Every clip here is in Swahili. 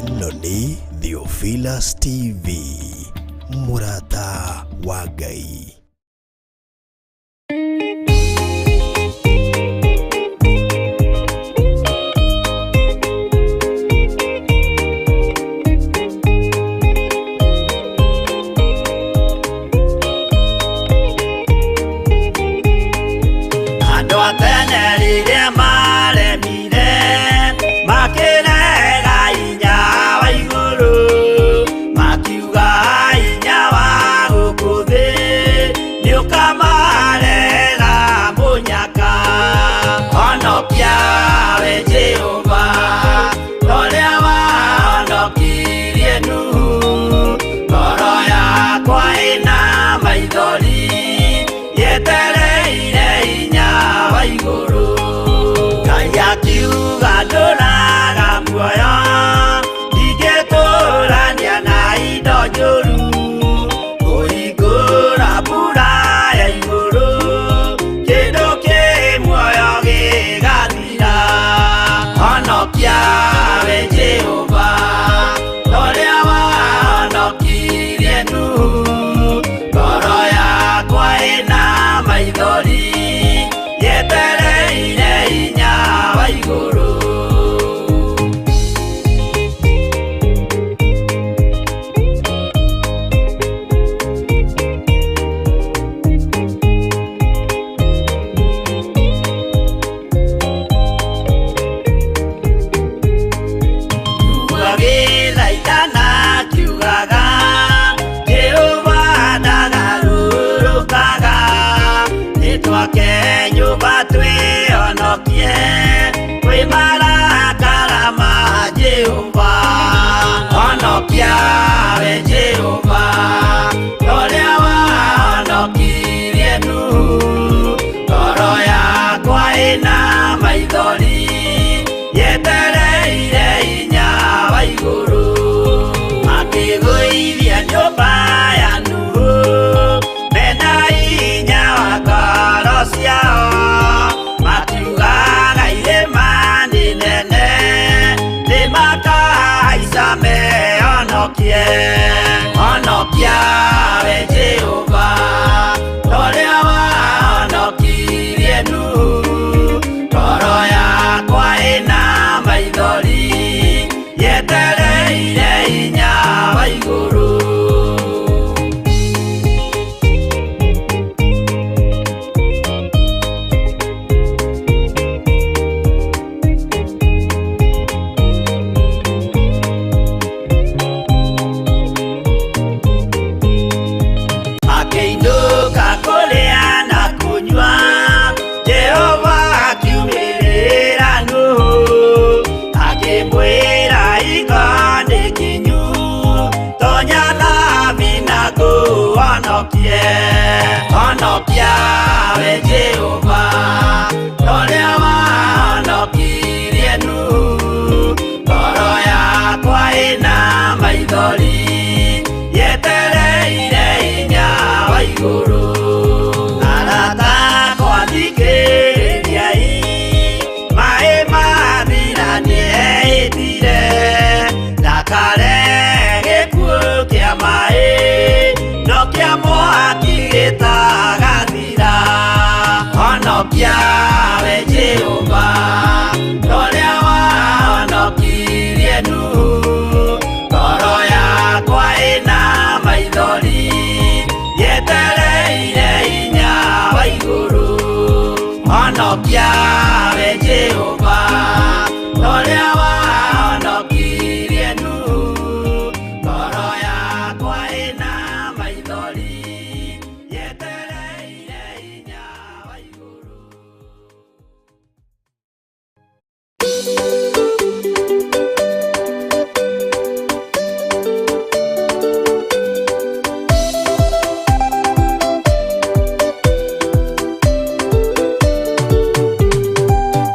ĩno nĩ Theophilus TV, Murata wa Ngai.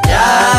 Yeah.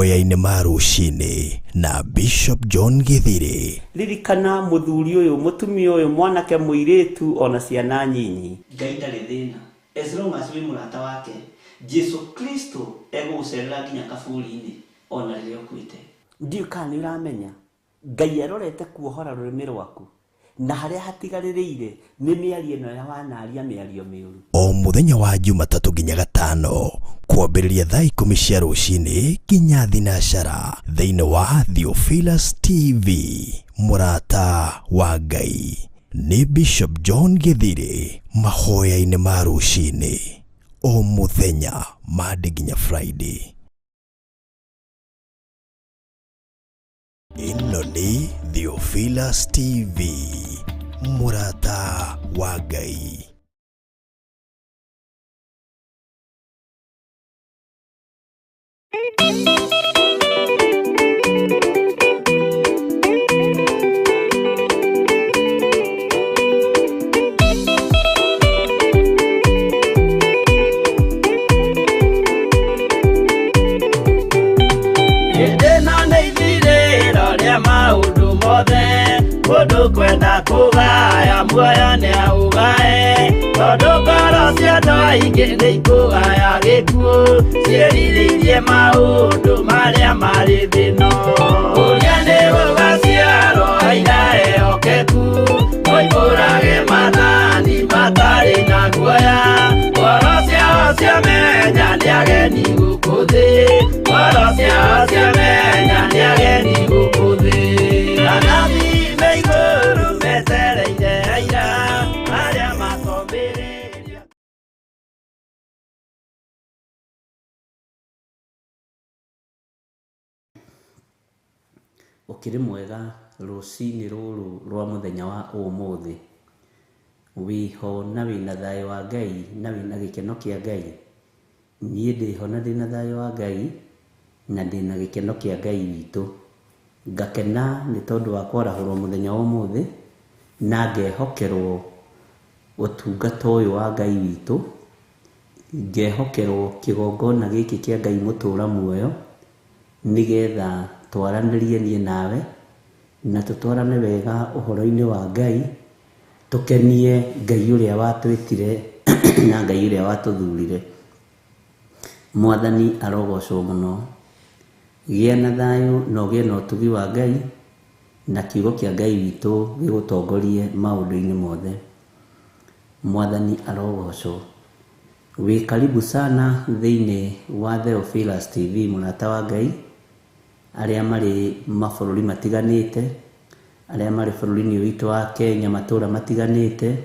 mahoya-ini ma ruci-ini na Bishop John Githiri. Ririkana muthuri uyu mutumia uyu mwanake muiritu ona ciana nyinyi. Ngai ndari thina. As long as we murata wake, Jesu Kristo egugucerera nginya kaburi-ini ona riria ukwite. Ndiu kana ni uramenya Ngai arorete kuohora rurimi rwaku na haria hatigaririire ni miario ino ya wanaria miario miuru. O muthenya wa Jumatatu nginya Gatano kwambĩrĩria thaa 10 cia rũcinĩ nginya thinacara thĩinĩ wa Theophilus TV. Murata wa Ngai nĩ Bishop John Githiri, mahoya-ini ma rũcinĩ o muthenya Monday nginya Friday. Ĩno nĩ Theophilus TV, Murata wa Ngai. Kwenda kugaya muoyo ni augae tondu ngoro cia andu aingi ni ikugaya gikuo ciĩrirĩirie maundu maria mari thino uria ni gugaciarwo aira ehokeku moimbũrage mathani matari na guoya ngoro ciao ciamenya ni ageni gũkũ thĩ ngoro ciao ciamenya ni ageni gũkũ thĩ ukiri mwega ruci-ini ruru rwa muthenya wa umuthi wiho na wina thayo wa Ngai na wina gikeno kia Ngai. Nie ndiho na ndina thayo wa Ngai na ndina gikeno kia Ngai witu. Ngakena ni tondu wa kwarahurwo muthenya wa umuthi na ngehokerwo utungata uyu wa Ngai witu, ngehokerwo kigongona giki kia Ngai mutura muoyo nigetha twaranirie nie nawe na tutwarane wega uhoro-ini wa Ngai, tukenie Ngai uria watwitire na Ngai uria watuthurire. Mwathani arogocwo muno. Gĩa na thayo na ũgĩe na ũtugi wa Ngai na kiugo kia Ngai witu gĩgũtongorie maũndũ-inĩ mothe. Mwathani arogocwo. Wĩ karibu sana thĩinĩ wa Theophilus TV, Murata wa Ngai, arĩa marĩ mabũrũri matiganĩte, arĩa marĩ bũrũri-inĩ witũ wa Kenya matũra matiganĩte,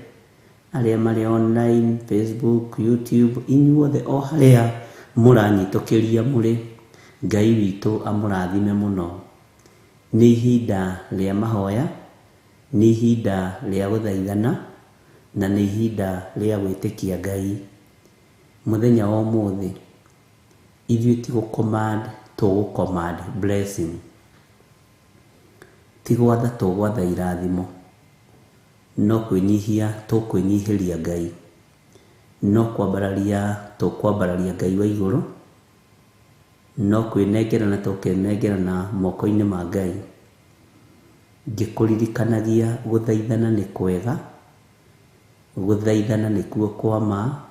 arĩa marĩ online, Facebook, YouTube, inyuothe o harĩa mũranyitũkĩria mũrĩ. Ngai witu amũrathime mũno. Nĩ ihinda rĩa mahoya, nĩ ihinda rĩa gũthaithana na nĩ ihinda rĩa gwĩtĩkia Ngai. Muthenya wa ũmũthĩ ithuĩ ti gũcommand, tũgũcommand blessing. Ti gwatha tũgwatha irathimo, no kwĩnyihia tũkwĩnyihĩria Ngai, no kwambararia tũkwambararia Ngai wa igũrũ, no kwĩnengerana tũkenengerana moko-inĩ ma Ngai. Ngĩkũririkanagia gũthaithana nĩ kwega, gũthaithana nĩkuo kwa ma.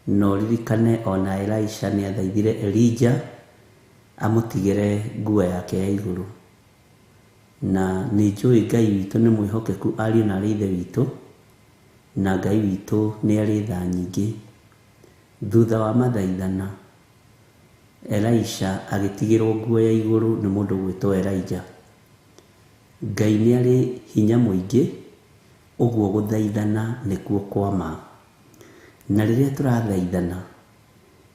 No ririkane ona Elisha nĩ athaithire Elijah amũtigĩre nguo yake ya igũrũ. Na nĩ njũĩ Ngai witũ nĩ mwĩhokeku, ariũ na arĩ ithe witũ, na Ngai witũ nĩ arĩ tha nyingĩ. Thutha wa mathaithana, Elisha agĩtigĩrwo nguo ya igũrũ nĩ mũndũ gwĩtwo Elijah. Ngai nĩ arĩ hinya mũingĩ, ũguo gũthaithana nĩkuo kwa ma. Na rĩrĩa tũrathaithana,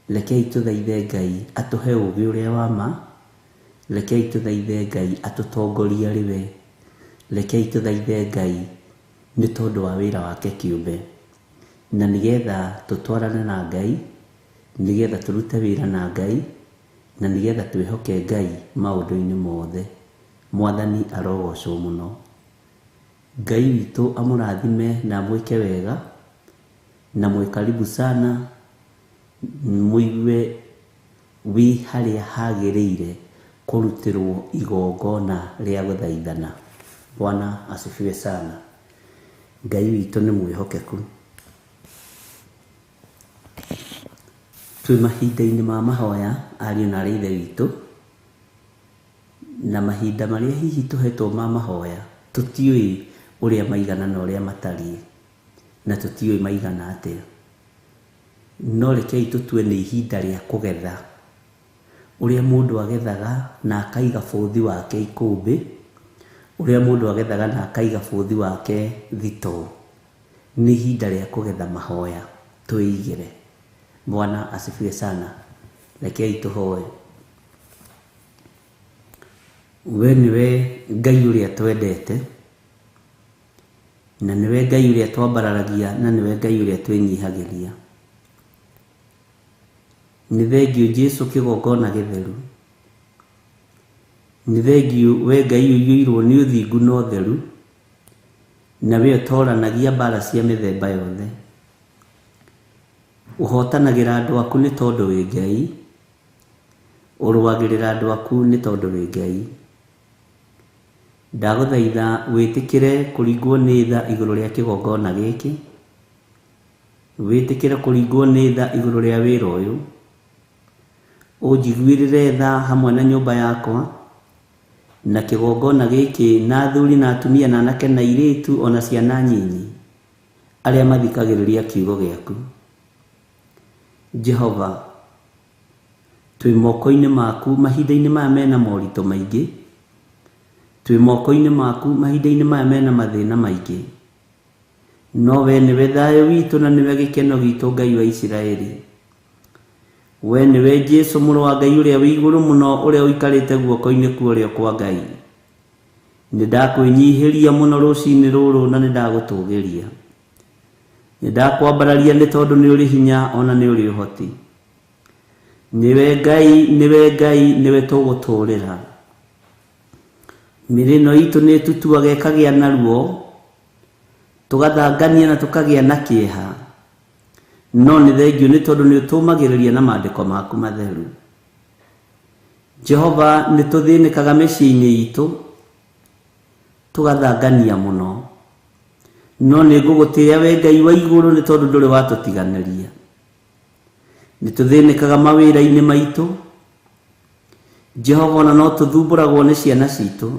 rekei tũthaithe Ngai atũhe ũũgĩ ũrĩa wa ma, rekei tũthaithe Ngai atũtongorie arĩ we, rekei tũthaithe Ngai nĩ tondũ wa wĩra wake kĩũmbe, na nĩgetha tũtwarane na Ngai, nĩgetha tũrute wĩra na Ngai, na nĩgetha twĩhoke Ngai maũndũ-inĩ mothe. Mwathani arogocwo mũno. Ngai witũ amũrathime na mwĩke wega na mwĩ karibu sana muigue wi haria hagĩrĩire kũrutĩrwo igongona rĩa gũthaithana. Bwana asifiwe sana. Ngai witũ nĩ mwĩhokeku. Twĩ mahinda-inĩ ma mahoya ariũ na ithe witũ, na mahinda marĩa hihi tũhetwo ma mahoya tũtiũĩ ũrĩa maigana na ũrĩa matariĩ, na tũtiũĩ maigana atĩa. No rekei tũtue nĩ ihinda rĩa kũgetha, ũrĩa mũndũ agethaga na akaiga bũthi wake ikũmbĩ, ũrĩa mũndũ agethaga na akaiga bũthi wake thitoo. Nĩ ihinda rĩa kũgetha mahoya, twĩigĩre. Bwana asifiwe sana. Rekei tũhoe. We nĩwe Ngai ũrĩa twendete, na nĩwe Ngai ũrĩa twambararagia, na nĩwe Ngai ũrĩa twĩnyihagĩria. Nĩ thengiũ Jesũ kĩgongona gĩtheru. Nĩ thengiũ we Ngai ũiyũirwo nĩ ũthingu na ũtheru, na we ũtoranagia mbara cia mĩthemba yothe. Ũhotanagĩra andũ aku nĩ tondũ wĩ Ngai, ũrũagĩrĩra andũ aku nĩ tondũ wĩ Ngai. Ndagũthaitha wĩtĩkĩre kũringwo nĩ tha igũrũ rĩa kĩgongona gĩkĩ, wĩtĩkĩre kũringwo nĩ tha igũrũ rĩa wĩra ũyũ, ũnjiguĩrĩre tha hamwe na nyũmba yakwa, na kĩgongona gĩkĩ, na athuri na atumia na anake na airĩtu ona ciana nyinyi arĩa mathikagĩrĩria kiugo gĩaku. Jehova, twĩ moko-inĩ maku mahinda-inĩ maya mena moritũ maingĩ, twĩ moko-inĩ maku mahinda-inĩ maya mena mathĩna maingĩ, no we nĩwe thayũ witũ na nĩwe gĩkeno gitũ, Ngai wa Isiraeli. We nĩwe Jesũ mũrũ wa Ngai ũrĩa wĩ igũrũ mũno, ũrĩa ũikarĩte guoko-inĩ kwa ũrĩo kwa Ngai. Nĩndakwĩnyihĩria mũno rũciinĩ rũrũ na nĩndagũtũgĩria. Nĩndakwambararia nĩ tondũ nĩ ũrĩ hinya ona nĩ ũrĩ ũhoti. Nĩwe Ngai, nĩwe Ngai, nĩwe tũgũtũũrĩra. Mĩrĩ ĩno itũ nĩ tũtuaga ĩkagĩa na ruo, tũgathangania na tũkagĩa na kĩeha, no nĩ thengiũ nĩ tondũ nĩ ũtũmagĩrĩria na maandĩko maku matheru. Jehova, nĩ tũthĩnĩkaga mĩciĩ-inĩ itũ, tũgathangania mũno, no nĩ ngũgũtĩĩa we Ngai wa igũrũ nĩ tondũ ndũrĩ watũtiganĩria. Nĩ tũthĩnĩkaga mawĩra-inĩ maitũ, Jehova, ona no tũthumbũragwo nĩ ciana citũ,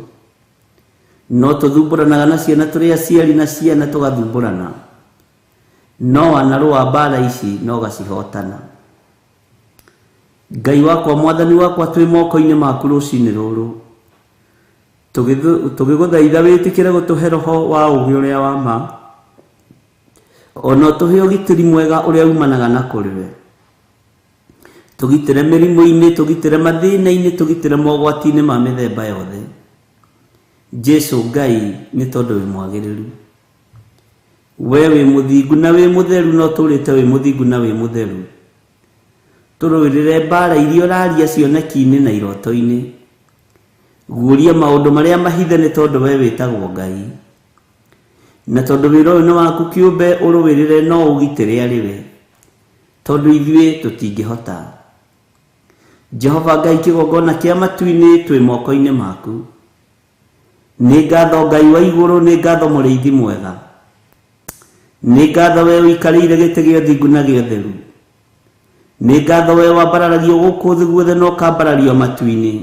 no tũthumbũranaga na ciana tũrĩ aciari na ciana tũgathumbũrana, no wanarũa mbara ici no gacihotana. Ngai wakwa, mwathani wakwa, twĩ moko-inĩ maku rũciinĩ rũrũ, tũgĩgũthaitha wĩtĩkĩre gũtũhe roho wa ũũgĩ ũrĩa wa ma, ona ũtũhe ũgitĩri mwega ũrĩa umanaga na kũrĩ we. Tũgitĩre mĩrimũ-inĩ, tũgitĩre mathĩna-inĩ, tũgitĩre mogwati-inĩ ma mĩthemba yothe. Jesũ Ngai, nĩ tondũ wĩ mwagĩrĩru. We wĩ mũthingu na wĩ mũtheru, no tũrĩte wĩ mũthingu na wĩ mũtheru. Tũrũĩrĩre mbara iria ũraria cioneki-inĩ na iroto-inĩ. Guũria maũndũ marĩa mahithe nĩ tondũ we wĩtagwo Ngai. Na tondũ wĩra ũyũ nĩ waku kĩũmbe, ũrũĩrĩre no ũgitĩre arĩ we, tondũ ithuĩ tũtingĩhota. Jehova Ngai, kĩgongona kĩa matu-inĩ twĩ moko-inĩ maku. Nĩ ngatho Ngai wa igũrũ, nĩ ngatho mũrĩithi mwega, nĩ ngatho we ũikarĩire gĩtĩ gĩa ũthingu na gĩa ũtheru, nĩ ngatho we wambararagio gũkũ thĩ guothe na ũkambarario matu-inĩ.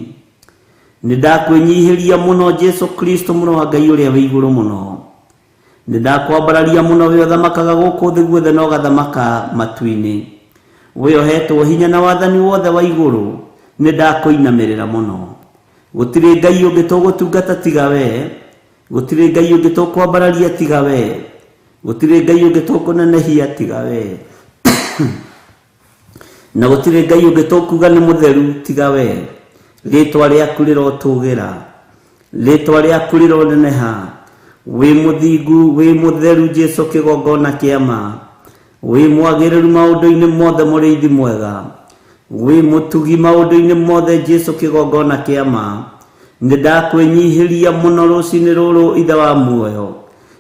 Nĩ ndakwĩnyihĩria mũno Jesũ Kristo mũrũ wa Ngai ũrĩa wĩ igũrũ mũno. Nĩ ndakwambararia mũno we ũthamakaga gũkũ thĩ guothe na ũgathamaka matu-inĩ. We ũhetwo hinya na wathani wothe wa igũrũ, nĩ ndakwĩinamĩrĩra mũno. Gũtirĩ Ngai ũngĩ tũgũtungata tiga we, gũtirĩ Ngai ũngĩ tũkwambararia tiga we, gũtirĩ Ngai ũngĩ tũkũnenehia tiga we, na gũtirĩ Ngai ũngĩ tũkuga nĩ mũtheru tiga we. Rĩtwa rĩaku rĩrotũgĩra, rĩtwa rĩaku rĩroneneha. Wĩ mũthingu, wĩ mũtheru Jesũ kĩgongona kĩa ma, wĩ mwagĩrĩru maũndũ-inĩ mothe mũrĩithi mwega, wĩ mũtugi maũndũ-inĩ mothe Jesũ kĩgongona kĩa ma. Nĩ ndakwĩnyihĩria mũno rũciinĩ rũrũ, ithe wa muoyo,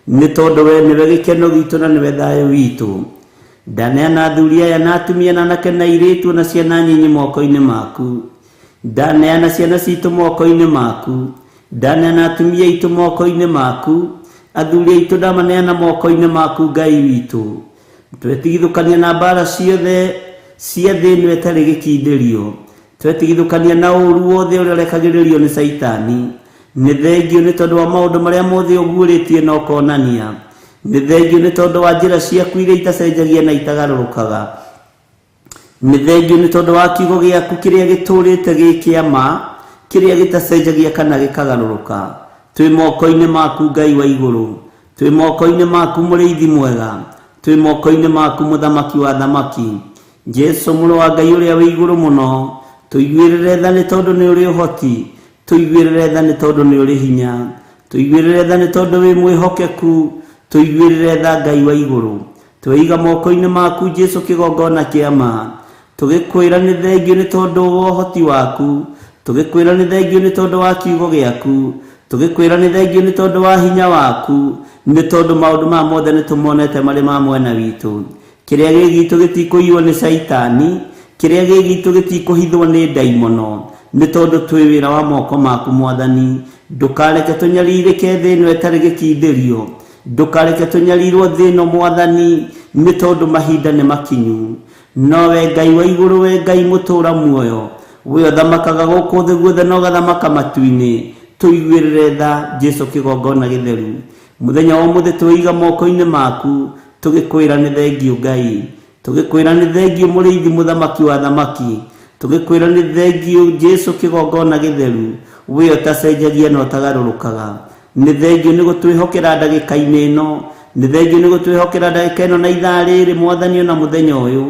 nĩ tondũ we nĩwe gĩkeno gitũ na nĩwe thayũ witũ. ndaneana athuri aya na atumia na anake na airĩtu na ciana nyinyi moko-inĩ maku, ndaneana ciana citũ moko-inĩ maku, ndaneana atumia aitũ moko-inĩ maku, athuri aitũ ndamaneana moko-inĩ maku Ngai witũ. Twetigithũkania na mbara ciothe cia thĩ ĩno ĩtarĩ gĩkindĩrio, twetigithũkania na ũũru wothe ũrĩa ũrekagĩrĩrio nĩ Saitani. Nĩ thengio nĩ tondũ wa maũndũ marĩa mothe ũguũrĩtie na ũkonania. Nĩ thengio nĩ tondũ wa njĩra ciaku iria itacenjagia na itagarũrũkaga. Nĩ thengio nĩ tondũ wa kiugo gĩaku kĩrĩa gĩtũũrĩte gĩ kĩama, kĩrĩa gĩtacenjagia kana gĩkagarũrũka. Twĩ moko-inĩ maku Ngai wa igũrũ, twĩ moko-inĩ maku mũrĩithi mwega, twĩ moko-inĩ maku mũthamaki wa thamaki. Jesu mũrũ wa Ngai ũrĩa wĩ igũrũ mũno, tũiguĩrĩre tha nĩ tondũ nĩ ũrĩ ũhoti, tũiguĩrĩre tha nĩ tondũ nĩ ũrĩ hinya, tũiguĩrĩre tha nĩ tondũ wĩ mwĩhokeku, tũiguĩrĩre tha Ngai wa igũrũ. Tweiga moko-inĩ maku Jesu kĩgongona kĩa ma, tũgĩkwĩra nĩ thengio nĩ tondũ wa ũhoti waku, tũgĩkwĩra nĩ thengio nĩ tondũ wa kiugo gĩaku, tũgĩkwĩra nĩ thengio nĩ tondũ wa hinya waku, nĩ tondũ maũndũ maya mothe nĩ tũmonete marĩ ma mwena witũ. Kĩrĩa gĩgitũ gĩtikũiywo nĩ Saitani, kĩrĩa gĩgitũ gĩtikũhithwo nĩ ndaimono, nĩ tondũ twĩ wĩra wa moko maku Mwathani. Ndũkareke tũnyarirĩke thĩ ĩno ĩtarĩ gĩkindĩrio, ndũkareke tũnyarirwo thĩ ĩno Mwathani, nĩ tondũ mahinda nĩ makinyu. No we Ngai wa igũrũ, we Ngai mũtũũra muoyo, we ũthamakaga gũkũ thĩ guothe na ũgathamaka matu-inĩ, tũiguĩrĩre tha Jesu kĩgongona gĩtheru. Mũthenya wa ũmũthĩ twĩiga moko-inĩ maku, tũgĩkwĩra nĩ thengio Ngai, tũgĩkwĩra nĩ thengio mũrĩithi mũthamaki wa thamaki, tũgĩkwĩra nĩ thengio Jesu kĩgongona gĩtheru, we ũtacenjagia na ũtagarũrũkaga. Nĩ thengio nĩ gũtwĩhokera ndagĩka-inĩ ĩno, nĩ thengio nĩ gũtwĩhokera ndagĩka ĩno na ithaa rĩrĩ Mwathani, ona mũthenya ũyũ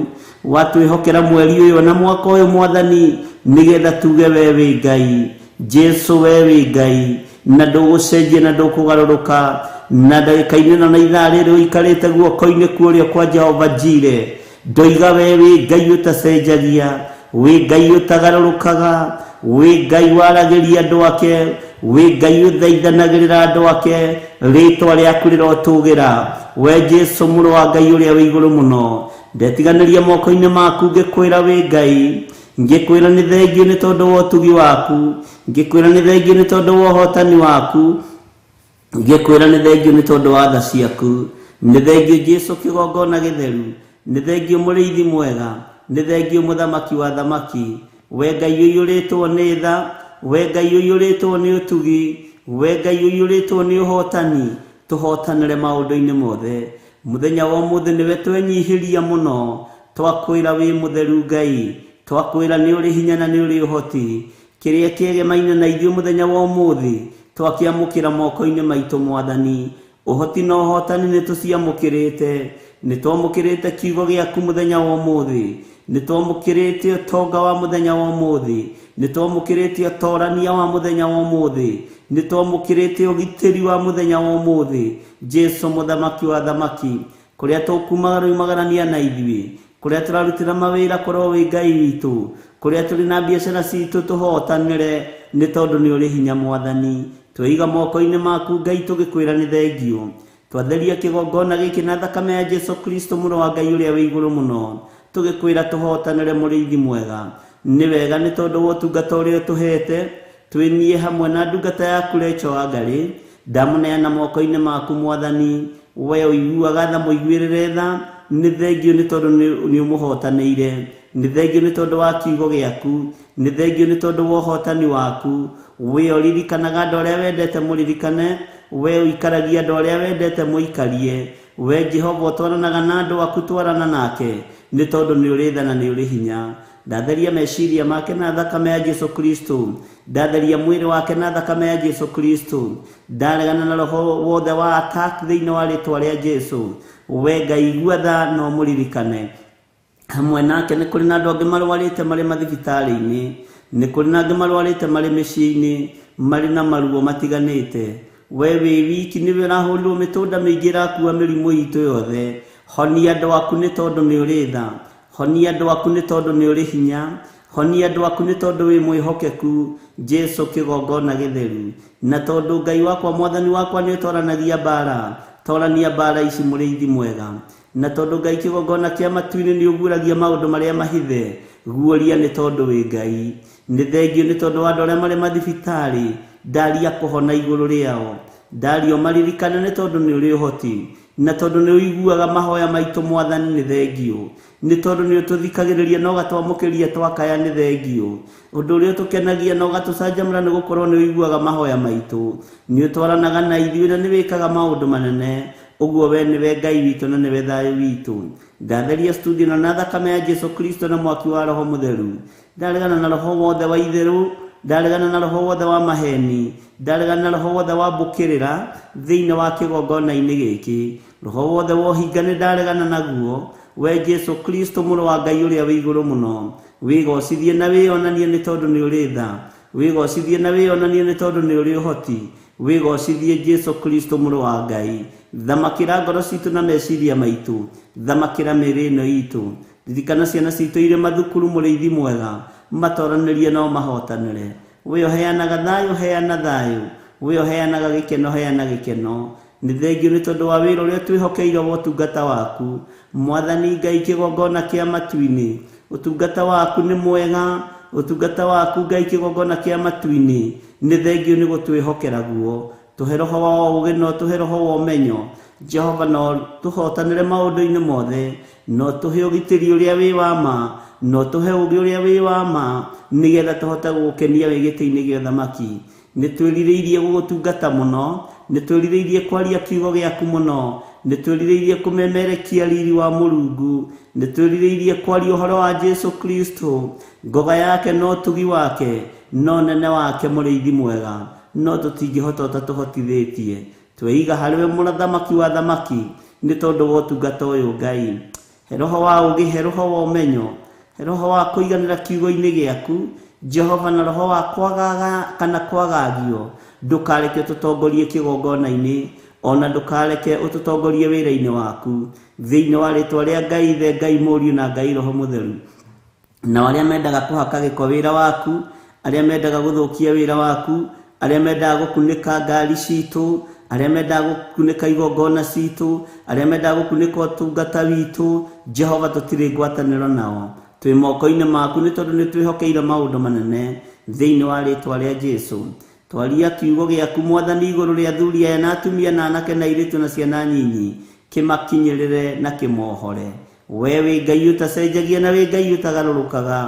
watwĩhokera mweri ũyũ na mwaka ũyũ Mwathani, nĩgetha tuge we wĩ Ngai. Jesu we wĩ Ngai, na ndũgũcenjia na ndũkũgarũrũka, na ndagĩka-inĩ ĩno na ithaa rĩrĩ ũikarĩte guoko-inĩ kuorio kwa Jehova Jire. Ndoiga we wĩ Ngai ũtacenjagia, wĩ Ngai ũtagarũrũkaga, wĩ Ngai waragĩria andũ ake, wĩ Ngai ũthaithanagĩrĩra andũ ake, rĩĩtwa rĩaku rĩrotũgĩra. We Jesu mũrũ wa Ngai ũrĩa wĩ igũrũ mũno, ndetiganĩria moko-inĩ maku ngĩkwĩra wĩ Ngai, ngĩkwĩra nĩ thengio nĩ tondũ wa ũtugi waku, ngĩkwĩra nĩ thengio nĩ tondũ wa ũhotani waku, ngĩkwĩra nĩ thengio nĩ tondũ wa tha ciaku. Nĩ thengio Jesu kĩgongona gĩtheru, nĩ thengio mũrĩithi mwega, nĩ thengio mũthamaki wa thamaki. We Ngai ũiyũrĩtwo nĩ tha, we Ngai ũiyũrĩtwo nĩ ũtugi, we Ngai ũiyũrĩtwo nĩ ũhotani, tũhotanĩre maũndũ-inĩ mothe. Mũthenya wa ũmũthĩ nĩwe twenyihĩria mũno, twakwĩra wĩ mũtheru Ngai, twakwĩra nĩ ũrĩ hinya na nĩ ũrĩ ũhoti. Kĩrĩa kĩegemaine na ithuĩ mũthenya wa ũmũthĩ twakĩamũkĩra moko-inĩ maitũ Mwathani. Ũhoti na ũhotani nĩ tũciamũkĩrĩte, nĩ twamũkĩrĩte kiugo gĩaku mũthenya wa ũmũthĩ, nĩ twamũkĩrĩte ũtonga wa mũthenya wa ũmũthĩ, nĩ twamũkĩrĩte ũtorania wa mũthenya wa ũmũthĩ, nĩ twamũkĩrĩte ũgitĩri wa mũthenya wa ũmũthĩ. Jesu mũthamaki wa thamaki, kũrĩa tũkumagarania na ithuĩ, kũrĩa tũrarutĩra mawĩra korwo wĩ Ngai witũ, kũrĩa tũrĩ na biacara citũ tũhotanĩre, nĩ tondũ nĩ ũrĩ hinya Mwathani. Tweiga moko-inĩ maku Ngai tũgĩkwĩra nĩ thengio. Twatheria kĩgongona gĩkĩ na thakame ya Jesu Kristo mũrũ wa Ngai ũrĩa wĩ igũrũ mũno, tũgĩkwĩra tũhotanĩre mũrĩithi mwega. Nĩ wega nĩ tondũ wa ũtungata ũrĩa tũhete, twĩnie hamwe na ndungata yaku Rachel wa Ngarĩ, ndamũneana moko-inĩ maku Mwathani. We ũiguaga tha, mũiguĩrĩre tha. Nĩ thengio nĩ tondũ nĩ ũmũhotanĩire, nĩ thengio nĩ tondũ wa kiugo gĩaku, nĩ thengio nĩ tondũ wa ũhotani waku. We ũririkanaga andũ arĩa wendete mũririkane, we ũikaragia andũ arĩa wendete mũikarie. We Jehova ũtwaranaga na andũ aku, twarana nake, nĩ tondũ nĩ ũrĩ tha na nĩ ũrĩ hinya. Ndatheria meciria make na thakame ya Jesu Kristo, ndatheria mwĩrĩ wake na thakame ya Jesu Kristo, ndaregana na roho wothe wa attack thĩinĩ wa rĩtwa rĩa Jesu. We Ngai igua tha na ũmũririkane. Hamwe nake nĩ kũrĩ na andũ angĩ marwarĩte marĩ mathibitarĩ-inĩ, nĩ kũrĩ na angĩ marwarĩte marĩ mĩciĩ-inĩ, marĩ na maruo matiganĩte. We wĩ wiki nĩwe ũrahũrirwo mĩtũnda mĩingĩ ĩrakua mĩrimũ itũ yothe. Honia andũ aku nĩ tondũ nĩ ũrĩ tha, honia andũ aku nĩ tondũ nĩ ũrĩ hinya, honia andũ aku nĩ tondũ wĩ mwĩhokeku. Jesu kĩgongona gĩtheru, na tondũ Ngai wakwa Mwathani wakwa nĩ ũtwaranagia mbara, twarania mbara ici mũrĩithi mwega. na tondu Ngai kigongona kia matu-ini ni uguragia maundu maria mahithe guoria ni tondu wi Ngai ni thengio ni tondu wa andu aria mari mathibitari ndaria kuhona iguru riao ndario maririkane ni tondu ni uri uhoti na tondu ni uiguaga mahoya maitu Mwathani ni thengio ni tondu ni ututhikagiriria na ugatwamukiria twakaya ni thengio undu uria tukenagia na ugatucanjamura ni gukorwo ni uiguaga mahoya maitu ni utwaranaga na ithuĩ na ni wikaga maundu manene uguo we niwe Ngai witu na niwe thayu witu ndatheria studio na thakame ya Jesu Kristo na mwaki wa Roho Mutheru ndaregana na roho wothe wa itheru ndaregana na roho wothe wa maheni ndaregana na roho wothe wa mbukirira thiini wa kigongona-ini giki roho wothe wa uhinga ni ndaregana naguo we Jesu Kristo muru wa Ngai uria wi iguru muno wigocithie na wionanie ni tondu ni uri tha wigocithie na wionanie ni tondu ni uri uhoti wigocithie Jesu Kristo muru wa Ngai thamakira ngoro citu na meciria maitu thamakira mĩĩrĩ ĩno itu ririkana ciana citu ire mathukuru mũrĩithi mwega matoranirie no mahotanire we oheanaga thayu heana thayu we oheanaga gĩkeno heana gĩkeno ni thengio ni tondu wa wĩra ũrĩa twĩhokeire wa ũtungata waku Mwathani Ngai kĩgongona kĩa matu-ini ũtungata waku ni mwega ũtungata waku Ngai kĩgongona kĩa matu-ini ni thengio ni gũtwĩhokera guo tuhe roho wa ũũgĩ no tuhe roho wa ũmenyo Jehova no tuhotanire maũndũ-inĩ mothe no tuhe ũgitĩri ũrĩa wĩ wa ma no tuhe ũũgĩ ũrĩa wĩ wa ma nigetha tuhote gũgũkenia wĩ gĩtĩ-inĩ gĩa ũthamaki nĩ twĩrirĩirie gũgũtungata mũno nĩ twĩrirĩirie kwaria kiugo gĩaku mũno nĩ twĩrirĩirie kũmemerekia riri wa Mũrungu nĩ twĩrirĩirie kwaria ũhoro wa Jesu Kristo ngoga yake no tugi wake no nene wake mũrĩithi mwega no tutingĩhota tũhotithĩtie tweiga harĩwe mũthamaki wa thamaki nĩ tondũ wa ũtungata ũyũ Ngai he roho wa ũũgĩ he roho wa ũmenyo he roho wa kũiganĩra kiugo-inĩ gĩaku Jehova na roho wa kwagaga kana kwagagio ndũkareke tũtongorie kĩgongona-inĩ ona ndũkareke ũtũtongorie wĩra-inĩ waku thĩinĩ wa rĩtwa rĩa Ngai Ithe Ngai Mũriũ na Ngai Roho Mũtheru na arĩa mendaga kũhaka gĩko wĩra waku arĩa mendaga gũthũkia wĩra waku arĩa mendaga gũkunĩka ngari citũ arĩa mendaga gũkunĩka igongona citũ arĩa mendaga gũkunĩka ũtungata witũ Jehova tũtirĩ ngwatanĩro nao twĩ moko-inĩ maku nĩ tondũ nĩ twĩhokeire maũndũ manene thĩinĩ wa rĩtwa rĩa Jesu twaria kiugo gĩaku Mwathani igũrũ rĩa athuri aya na atumia na anake na airĩtu na ciana nyinyi kĩmakinyĩrĩre na kĩmohore we wĩ Ngai ũtacenjagia na wĩ Ngai ũtagarũrũkaga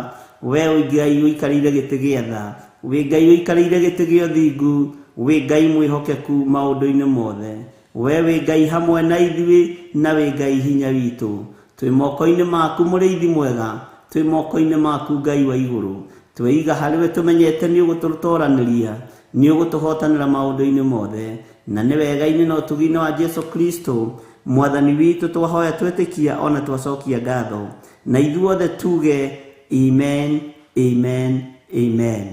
we wĩ Ngai ũikarĩire gĩtĩ gĩa tha wĩ Ngai ũikarĩire gĩtĩ gĩa ũthingu wĩ Ngai mwĩhokeku maũndũ-inĩ mothe we wĩ Ngai hamwe na ithuĩ na wĩ Ngai hinya witũ twĩ moko-inĩ maku mũrĩithi mwega twĩ moko-inĩ maku Ngai wa igũrũ tweiga harĩwe tũmenyete nĩ ũgũtũtoranĩria nĩ ũgũtũhotanĩra maũndũ-inĩ mothe na nĩ wega-inĩ na ũtugi-inĩ wa Jesu Kristo Mwathani witũ twahoya twĩtĩkia ona twacokia ngatho na ithuothe tuge amen amen amen.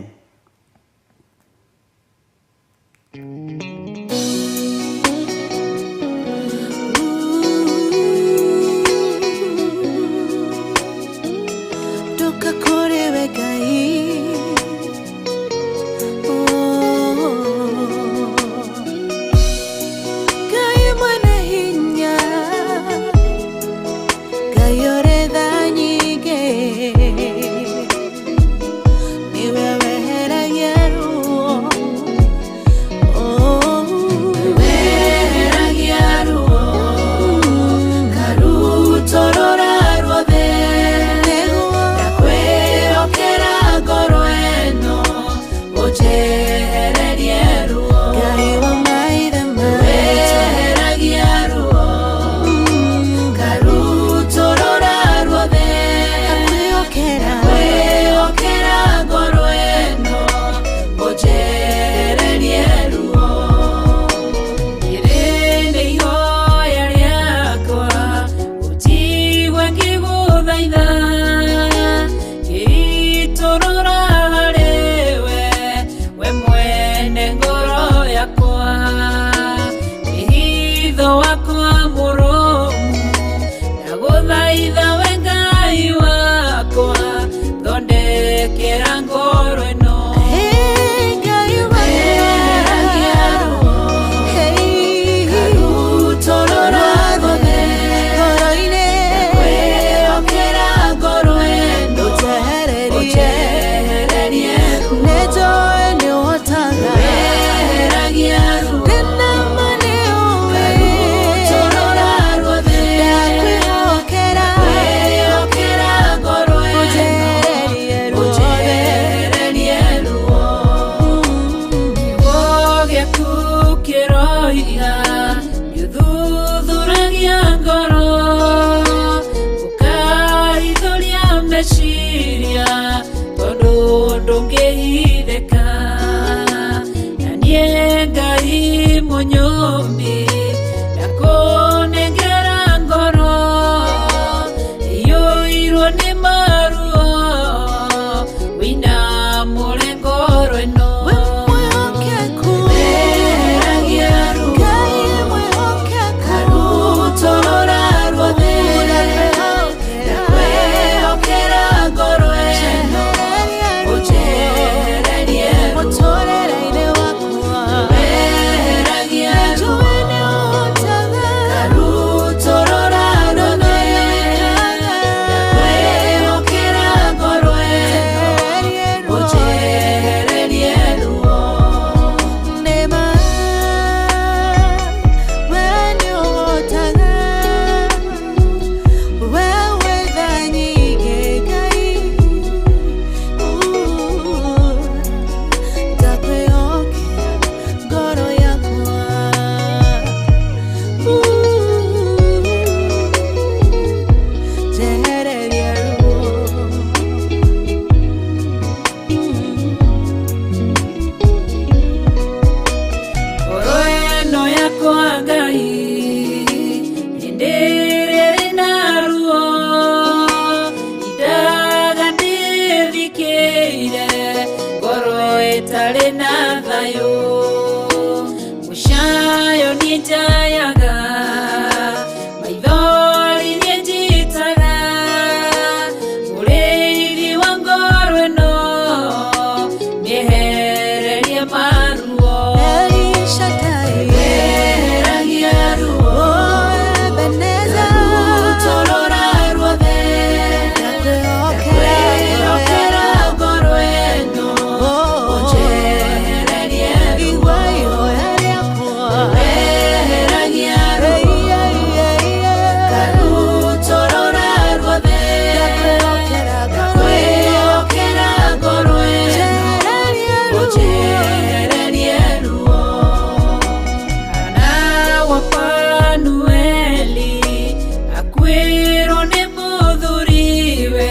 kwĩrwo nĩ mũthuriwe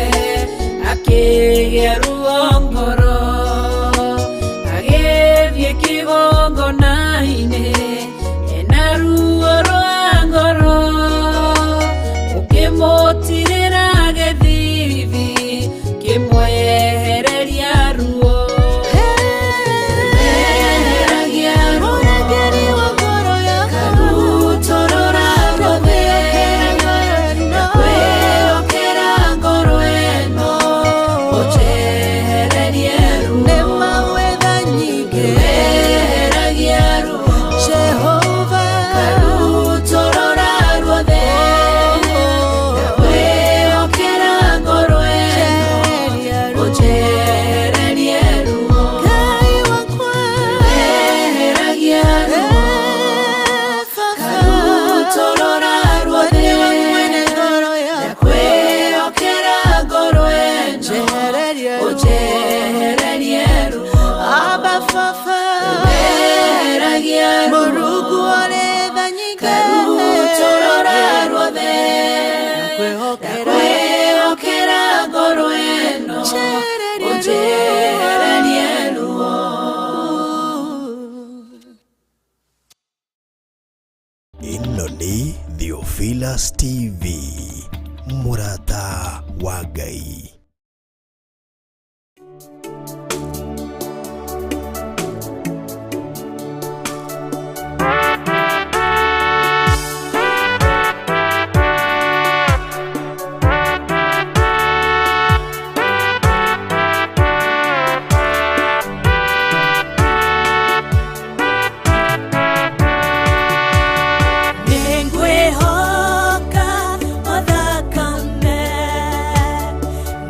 akĩgĩa ruo ngoro agĩthiĩ kĩgongona-inĩ ena ruo rwa ngoro ũkĩmũtirĩra gĩthithi kĩmwehereria ruo Ino ni Theophilus TV, Murata wa Ngai.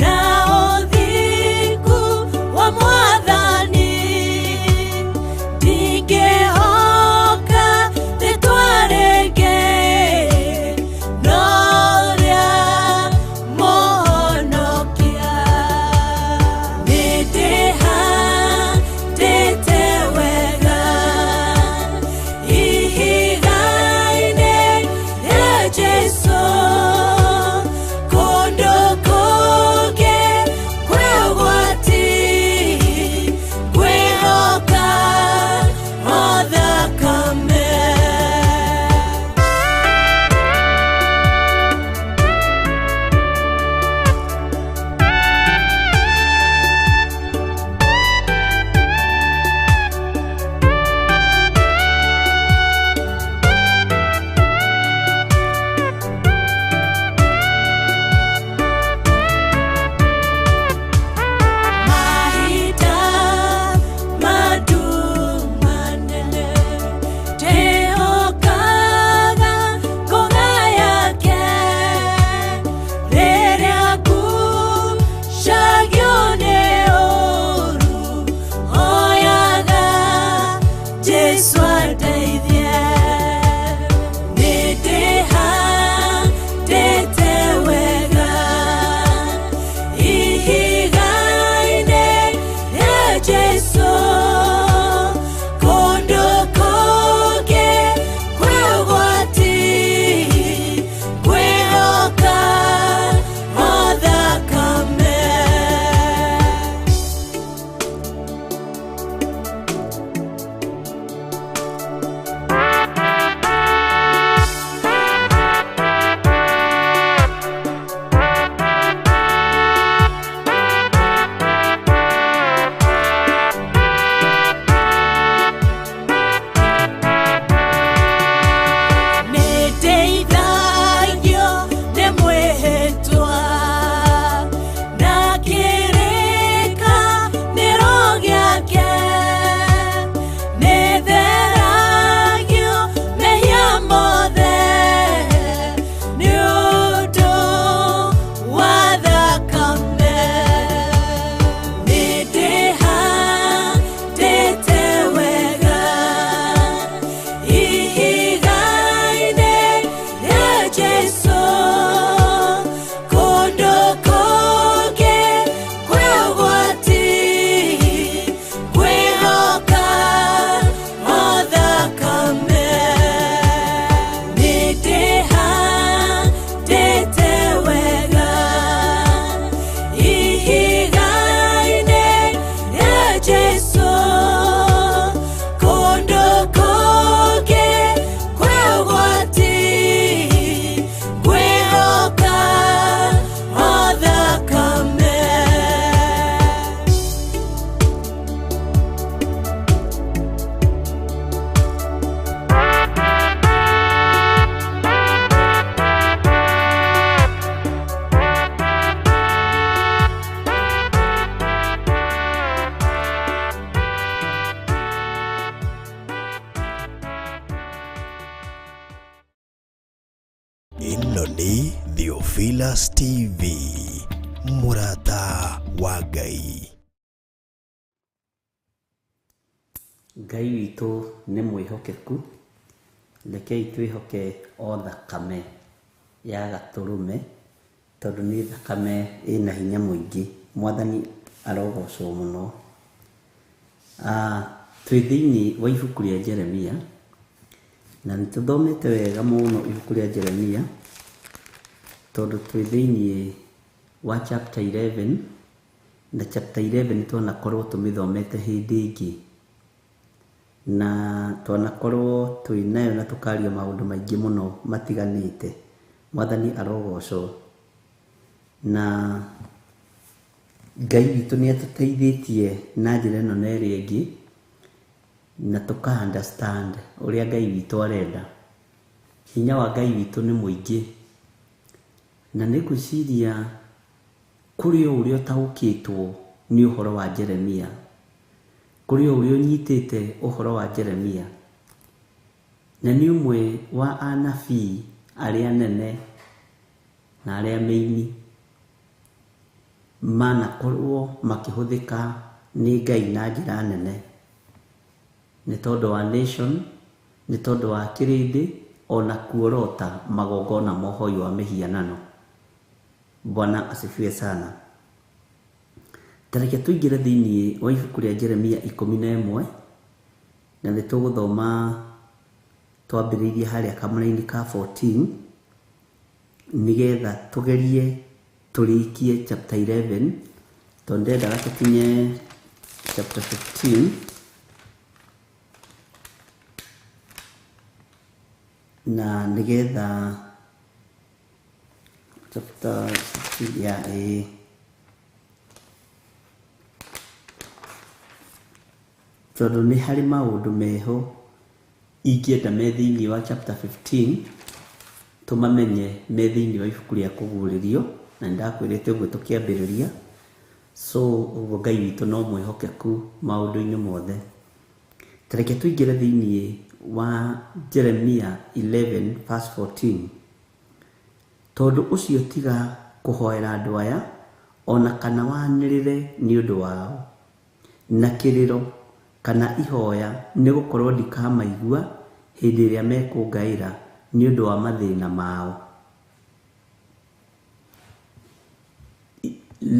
Na Theophilus TV, Murata wa Ngai. Ngai witũ nĩ mwĩhokeku, rekei twĩhoke o thakame ya gatũrũme, tondũ nĩ thakame ĩna hinya mũingĩ. Mwathani arogocwo mũno. Twĩ thĩinĩ wa ibuku rĩa Jeremia, na nĩtũthomete wega mũno ibuku rĩa Jeremia, tondũ twĩ thĩinĩ wa chapter 11, na chapter 11 twanakorwo tũmĩthomete hĩndĩ ĩngĩ, na twanakorwo twĩnayo na tũkaria maũndũ maingĩ mũno matiganĩte. Mwathani arogocwo. Na Ngai witũ nĩ atũteithĩtie na njĩra ĩno na ĩrĩa ĩngĩ, na tũka understand ũrĩa Ngai witũ arenda. Hinya wa Ngai witũ nĩ mũingĩ, na nĩngwĩciria kũrĩ o ũrĩa ũtaũkĩtwo nĩ ũhoro wa Jeremia, kũrĩ o ũrĩa ũnyitĩte ũhoro wa Jeremia, na nĩ ũmwe wa anabii arĩa nene na arĩa meini manakorwo makĩhũthĩka nĩ Ngai na njĩra nene, nĩ tondũ wa nation, nĩ tondũ wa kĩrĩndĩ, ona kuorota magongona mohoi wa mĩhianano. Bwana asifiwe sana. Tareke tũingĩre thĩinĩ wa ibuku rĩa Jeremia 11, na nĩtũgũthoma twambĩrĩirie harĩa kamũra-inĩ ka 14, nĩgetha tũgerie tũrĩkie chapter 11, tondũ ndendaga tũkinye chapter 15, na nĩgetha chapter 15 ya tondũ nĩ harĩ maũndũ meho ingĩenda me thĩinĩ wa chapter 15 tũmamenye me thĩinĩ wa ibuku rĩa kũguũrĩrio, na nĩndakwĩrĩte ũguo tũkĩambĩrĩria. So ũguo Ngai witũ no mwĩhokeku maũndũ-inĩ mothe. Tareke tũingĩre thĩinĩ wa Jeremia 11 verse 14. Tondũ ũcio tiga kũhoera andũ aya, ona kana wanĩrĩre nĩ ũndũ wao, na kĩrĩro kana ihoya, nĩ gũkorwo ndikamaigua hĩndĩ ĩrĩa mekũngaĩra nĩ ũndũ wa mathĩna mao.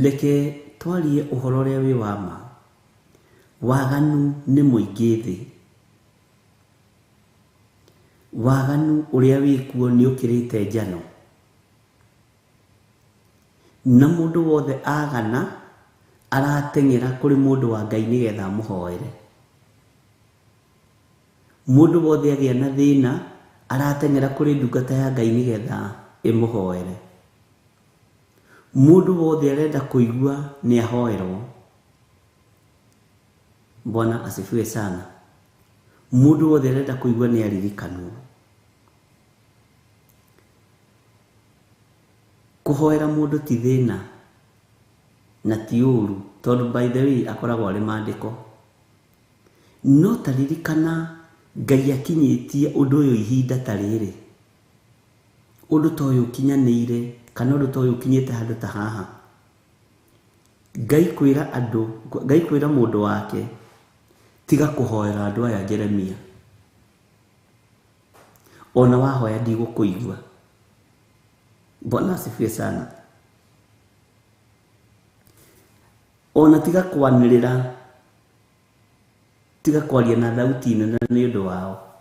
Reke twarie ũhoro ũrĩa wĩ wa ma. Waganu nĩ mũingĩ thĩ. Waganu ũrĩa wĩkuo nĩ ũkĩrĩte njano, na mũndũ wothe agana arateng'era kũrĩ mũndũ wa Ngai nĩgetha amũhoere. Mũndũ wothe agĩa na thĩna arateng'era kũrĩ ndungata ya Ngai nĩgetha ĩmũhoere. Mũndũ wothe arenda kũigua nĩ ahoerwo. Bwana asifiwe sana. Mũndũ wothe arenda kũigua nĩ aririkanwo. Kũhoera mũndũ ti thĩna na ti ũru, tondũ by the way akoragwo arĩ maandĩko. No taririkana Ngai akinyĩtie ũndũ ũyũ ihinda ta rĩrĩ, ũndũ ta ũyũ ũkinyanĩire, kana ũndũ ta ũyũ ũkinyĩte handũ ta haha. Ngai kwĩra mũndũ wake tiga kũhoera andũ aya Jeremia, ona wahoya ndigũkũigua. Bwana asifiwe sana. Ona tiga kwanĩrĩra, tiga kwaria na thauti nene nĩ ũndũ wao.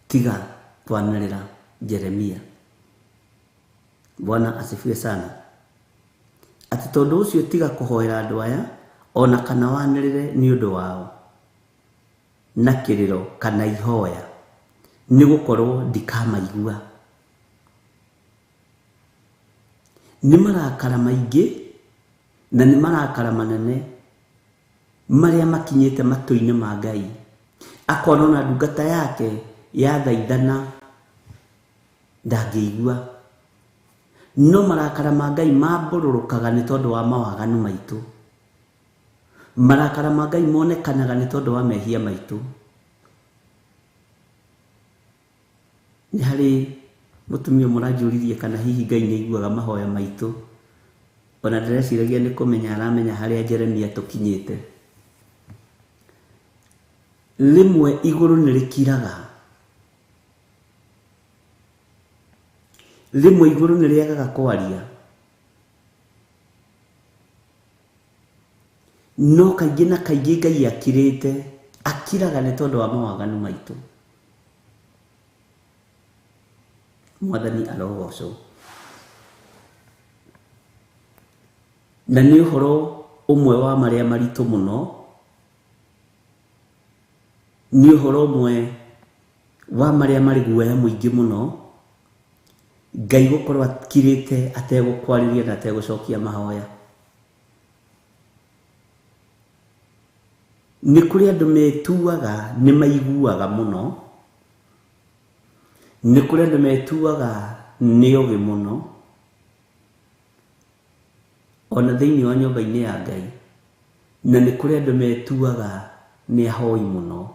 Tiga kwanĩrĩra Jeremia. Bwana asifiwe sana. Ati tondũ ũcio tiga kũhoera andũ aya, ona kana wanĩrĩre nĩ ũndũ wao, na kĩrĩro kana ihoya, nĩ gũkorwo ndikamaigua. Nĩ marakara maingĩ na nĩ marakara manene marĩa makinyĩte matũ-inĩ ma Ngai, akona ona ndungata yake yathaithana ndangĩigua. No marakara ma Ngai mambũrũrũkaga nĩ tondũ wa mawaganu maitũ. Marakara ma Ngai monekanaga nĩ tondũ wa mehia maitũ. Nĩ harĩ Mutumia mũranjũririe kana hihi Ngai nĩ aiguaga mahoya maitũ. Ona ndĩreciragia nĩ kũmenya aramenya harĩa Jeremia tũkinyĩte. Rĩmwe igũrũ nĩ rĩkiraga. Rĩmwe igũrũ nĩ rĩagaga kwaria. No kaingĩ na kaingĩ Ngai akirĩte, akiraga nĩ tondũ wa mawaganu maitũ. Mwathani arogocwo. Na nĩ ũhoro ũmwe wa marĩa maritũ mũno. Nĩ ũhoro ũmwe wa marĩa marĩ guoya mũingĩ mũno. Ngai gũkorwo akirĩte ategũkwarĩria na ategũcokia mahoya. Nĩ kũrĩ andũ metuaga nĩ maiguaga mũno. Nĩ kũrĩ andũ metuaga nĩ ogĩ mũno. Ona thĩinĩ wa nyũmba-inĩ ya Ngai. Na nĩ kũrĩ andũ metuaga nĩ ahoi mũno.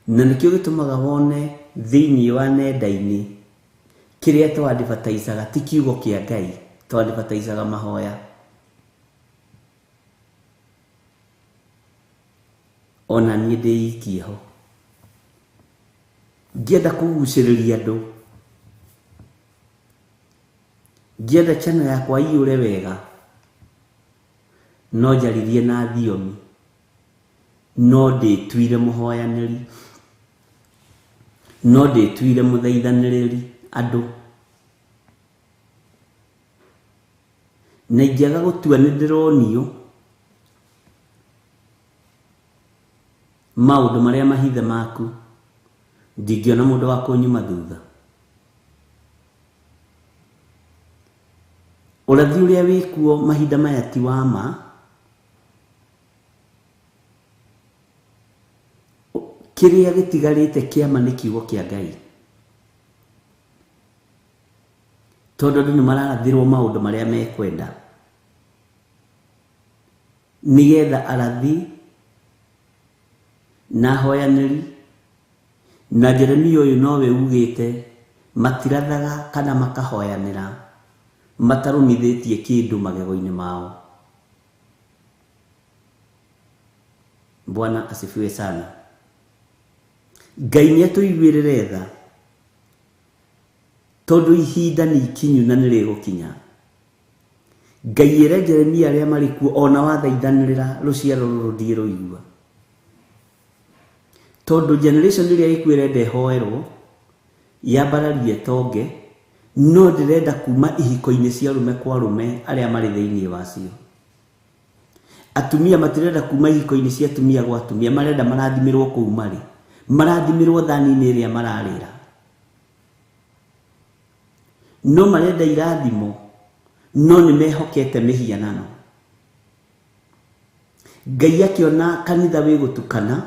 Na nĩkĩo gĩtũmaga wone thĩinĩ wa nenda-inĩ kĩrĩa twadivaticaga ti kiugo kĩa Ngai, twadivaticaga mahoya. Ona niĩ ndĩikie ho. Ngĩenda kũgucĩrĩria andũ. Ngĩenda channel yakwa iyũre wega. No njaririe na thiomi. No ndĩtuire mũhoyanĩri. No ndĩtuire mũthaithanĩrĩri andũ. Na ingĩaga gũtua nĩ ndĩronio maũndũ marĩa mahithe maku, ndingĩona mũndũ wa kũnyuma thutha. Ũrathi ũrĩa wĩkuo mahinda maya ti wa ma. Kĩrĩa gĩtigarĩte kĩama nĩ kiugo kĩa Ngai. Tondũ andũ nĩ mararathirwo maũndũ marĩa mekwenda. Nĩgetha arathi na hoyanĩri na Jeremia ũyũ nowe ugĩte matirathaga kana makahoyanĩra matarũmithĩtie kĩndũ magego-inĩ mao. Bwana asifiwe sana. Ngai nĩ atũiguĩrĩre tha tondũ ihinda nĩ ikinyu na nĩ rĩgũkinya. Ngai ere Jeremia arĩa marĩ kuo ona wathaithanĩrĩra rũciaro rũrũ ndirũigua. Tondũ generation ĩrĩa ĩkwĩrenda ĩhoerwo yambararie tonge, no ndĩrenda kuma ihiko-inĩ cia rũme kwa rũme arĩa marĩ thĩinĩ wacio. Atumia matirenda kuma ihiko-inĩ cia atumia gwa atumia, marenda marathimirwo kũu marĩ. Marathimirwo thani-inĩ ĩrĩa mararĩra. No marenda irathimo, no nĩ mehokete mĩhianano. Ngai akĩona kanitha wĩ gũtukana,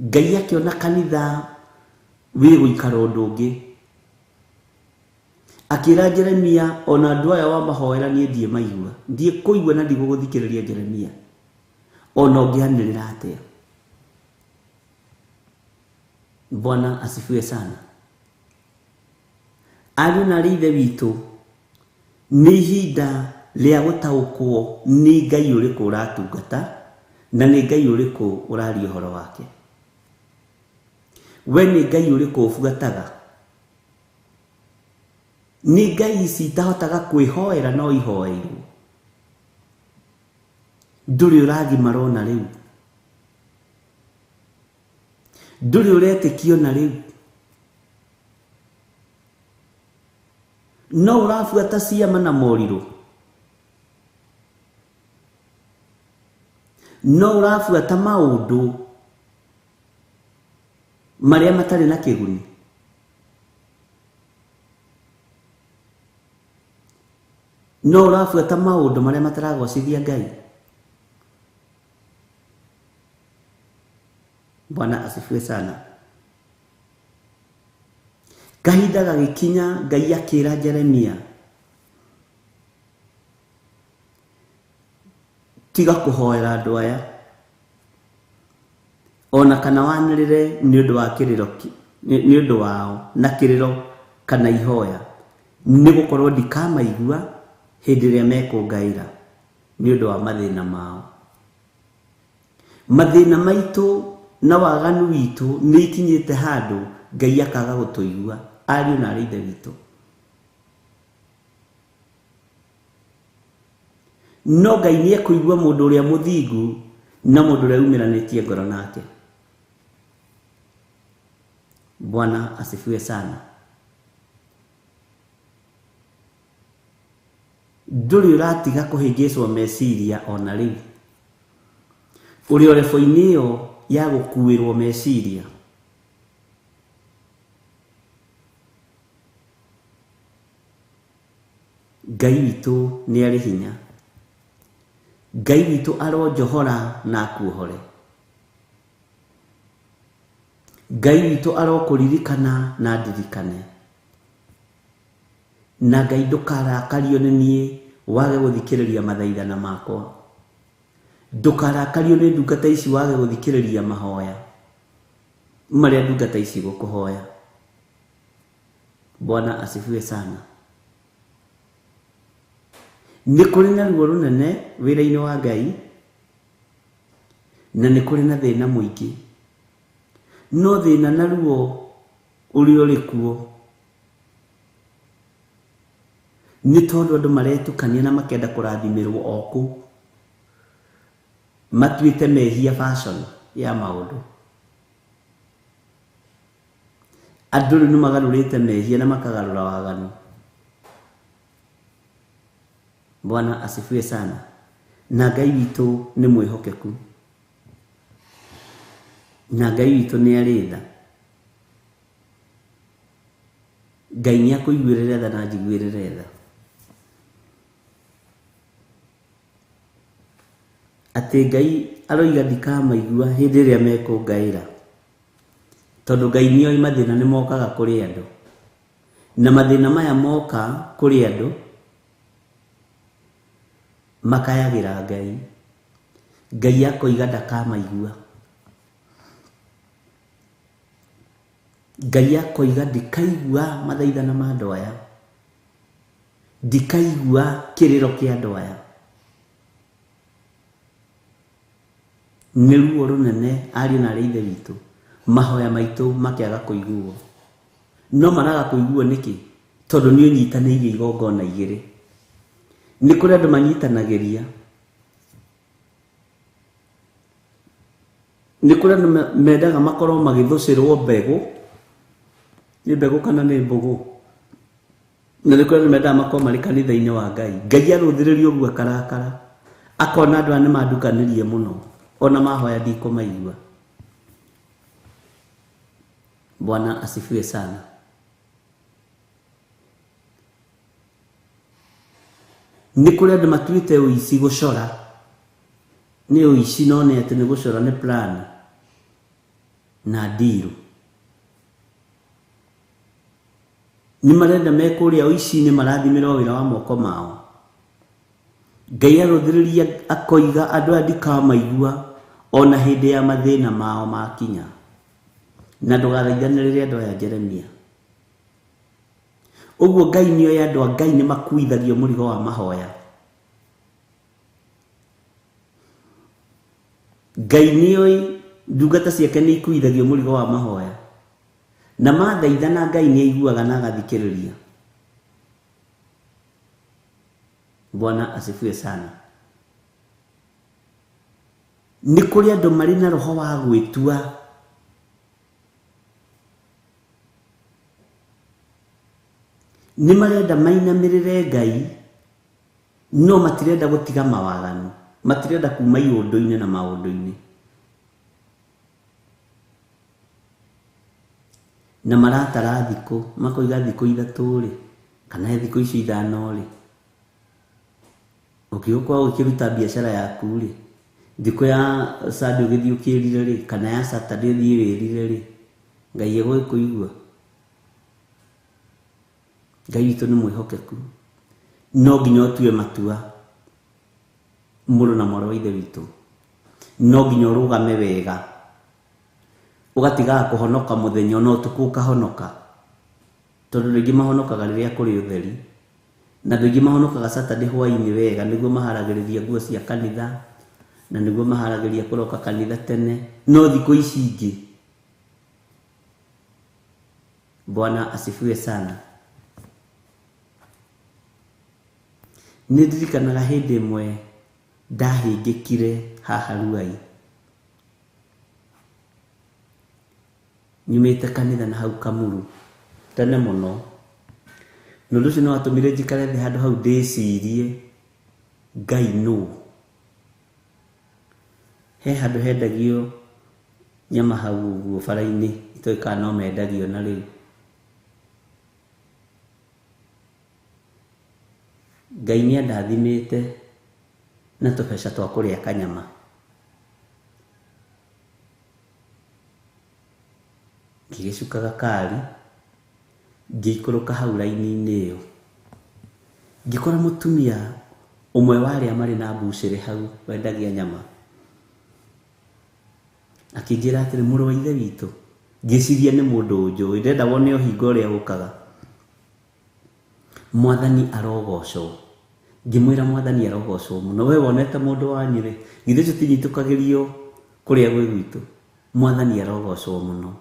Ngai akĩona kanitha wĩ gũikara ũndũ ũngĩ, akĩra Jeremia ona andũ aya wa mahoera niĩ ndiĩ maigua, ndiĩ kũigua na ndigũgũthikĩrĩria Jeremia ona ũngĩanĩrĩra atĩa. Bwana asifiwe sana. Ariũ na aarĩ ithe witũ, nĩ ihinda rĩa gũtaũkwo nĩ Ngai ũrĩkũ ũratungata na nĩ Ngai ũrĩkũ ũraria ũhoro wake. We nĩ Ngai ũrĩkũ ũbuataga? Nĩ Ngai ici itahotaga kwĩhoera no ihoeirwo? Ndũrĩ ũrathima rona rĩu? Ndũrĩ ũretĩkio na rĩu? No ũrabuata ciama na morirũ? No ũrabuata maũndũ marĩa matarĩ na kĩguni? No ũrabuata maũndũ marĩa mataragocithia Ngai? Bwana asifiwe sana. Kahinda gagĩkinya Ngai akĩra Jeremia, tiga kũhoera andũ aya, ona kana wanĩrĩre nĩ ũndũ wa kĩrĩro nĩ ũndũ wao na kĩrĩro kana ihoya, nĩ gũkorwo ndikamaigua hĩndĩ ĩrĩa mekũngaĩra nĩ ũndũ wa mathĩna mao. Mathĩna maitũ na waganu witũ nĩ ikinyĩte handũ Ngai akaga gũtũigua, ariũ na arĩ ithe witũ. No Ngai nĩ ekũigua mũndũ ũrĩa mũthingu na mũndũ ũrĩa umĩranĩtie ngoro nake. Bwana asifiwe sana. Ndũrĩ ũratiga kũhĩngĩcwo meciria ona rĩu. Ũrĩ o rebo-inĩ ĩyo ya gũkuĩrwo meciria. Ngai witũ nĩ arĩ hinya. Ngai witũ aronjohora na akuohore. Ngai witũ arokũririkana na ndirikane. Na Ngai ndũkarakario nĩ niĩ wage gũthikĩrĩria mathaithana makwa. Ndũkarakario nĩ ndungata ici wage gũthikĩrĩria mahoya marĩa ndungata ici gũkũhoya. Bwana asifiwe sana. Nĩ kũrĩ na ruo rũnene wĩra-inĩ wa Ngai, na nĩ kũrĩ na thĩna mũingĩ. No thĩna na ruo ũrĩa ũrĩ kuo nĩ tondũ andũ maretukania na makenda kũrathimĩrwo okũ, matuĩte mehia fashion ya maũndũ. Andũ rĩu nĩ magarũrĩte mehia na makagarũra waganu. Bwana asifiwe sana. Na Ngai witũ nĩ mwĩhokeku. Na Ngai witũ nĩ arĩ tha. Ngai nĩ akũiguĩrĩre tha na njiguĩrĩre tha. Atĩ Ngai aroiga ndikamaigua hĩndĩ ĩrĩa mekũngaĩra. Tondũ Ngai nĩ oĩ mathĩna nĩ mokaga kũrĩ andũ. Na mathĩna maya moka kũrĩ andũ makayagĩra Ngai. Ngai akoiga ndakamaigua. Ngai akoiga ndikaigua mathaithana ma andũ aya. Ndikaigua kĩrĩro kĩa andũ aya. Nĩ ruo rũnene ariũ na arĩ ithe witũ, mahoya maitũ makĩaga kũiguo. No maraga kũiguo nĩkĩ? Tondũ nĩ ũnyitanĩirie igongona igĩrĩ. Nĩ kũrĩ andũ manyitanagĩria. Nĩ kũrĩ andũ mendaga makorwo magĩthũcĩrwo mbegũ. Nĩ mbegũ kana nĩ mbũgũ. Na nĩ kũrĩ andũ mendaga makorwo marĩ kanitha-inĩ wa Ngai. Ngai arũthĩrĩrio ũguo akarakara. Akona andũ aya nĩ mandukanĩrie mũno. Ona mahoya ndikũmaigua. Bwana asifiwe sana. Nĩ kũrĩ andũ matuĩte ũici gũcora. Nĩ ũici no nĩ atĩ nĩ gũcora nĩ plan na ndiru. Nĩ marenda mekũrĩa ũici-inĩ marathimĩrwo wĩra wa moko mao. Ngai arũthĩrĩria akoiga andũ aya ndikamaigua ona hĩndĩ ya mathĩna mao makinya. Na ndũgathaithanĩrĩre andũ aya Jeremia. Ũguo Ngai nĩ oĩ andũ a Ngai nĩ makuithagio mũrigo wa mahoya. Ngai nĩ oĩ ndungata ciake nĩ ikuithagio mũrigo wa mahoya. Na mathaithana Ngai nĩ aiguaga na agathikĩrĩria. Bwana asifiwe sana. Nĩ kũrĩ andũ marĩ na roho wa gwĩtua. Nĩ marenda mainamĩrĩre Ngai, no matirenda gũtiga mawaganu. Matirenda kuma iũndũ-inĩ na maũndũ-inĩ. Na maratara thikũ, makoiga thikũ ithatũ rĩ, kana thikũ icio 5 rĩ. Ũkĩũkwa ũkĩruta biacara yaku rĩ, thikũ ya Sunday ũgĩthiĩ ũkĩrire rĩ, kana ya Saturday ũthiĩ wĩrire rĩ, Ngai egũkũigua. Ngai witũ nĩ mwĩhokeku. No nginya ũtue matua. Mũrũ na mwarĩ wa ithe witũ. No nginya ũrũgame wega. ugatiga kuhonoka muthenya no tuku kahonoka tondu ringi mahonokaga riria kuri utheri na ringi mahonokaga Saturday hwa-ini wega niguo maharagiriria nguo cia kanitha na niguo maharagiriria kuroka kanitha tene no thiko ici ingi Bwana asifiwe sana. Nidirikanaga hindi imwe ndahingikire haha Ruai. Nyumite kanitha na hau Kamuru tene muno. Nundu ucio no atumire njikare thi handu hau ndicirie Ngai no. He handu hendagio nyama hau uguo bara-ini itoika no mendagio na riu. Ngai ni andathimite na tubeca twa kuria kanyama. Ngigicukaga kari ngikuruka hau raini-ini iyo ngikora mutumia umwe wari amari na buciri hau wendagia nyama akingira atiri muru wa ithe witu ngiciria ni mundu njui ndenda wone uhingo uria ukaga Mwathani arogocwo ngimwira Mwathani arogocwo muno we wonete mundu wanyu ri githe tutinyitukagĩrio kuria gwi gwitu Mwathani arogocwo muno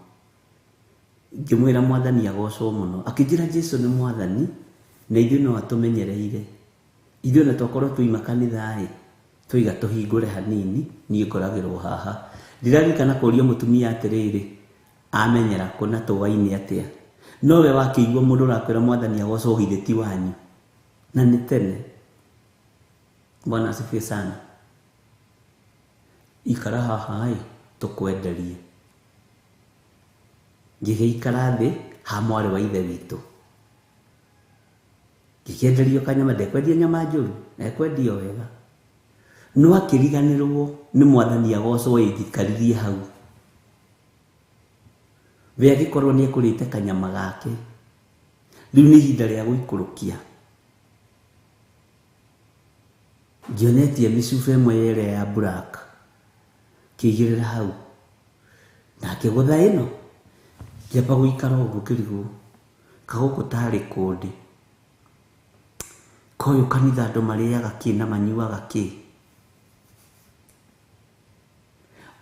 ngimwira Mwathani agocwo muno akinjira Jesu ni Mwathani na ithuĩ no atumenyereire ithuĩ na twakorwo tuima kanitha twiga tuhingure hanini ni ikoragirwo haha ndirarikana kuria mutumia atiriri amenyera kuna hwa-ini atia no we wakĩigua mundu rakwira Mwathani agocwo hithiti wanyu na ni tene. Bwana asifiwe sana. Ikara haha tukwenderie ngigeikara thi ha mwari wa ithe witu ngikenderio kanyama ndekwendia nyama njuru nekwendio wega no akiriganirwo ni Mwathani agocwo njikaririe hau we agikorwo ni ekurite kanyama gake riu ni ihinda ria guikurukia ngionetie micuba imwe yere ya black kigirira hau na kigutha ino kiamba guikara uguo kirigo kaguku tari kundi koyo kanitha andu mariaga ki na manyuaga ki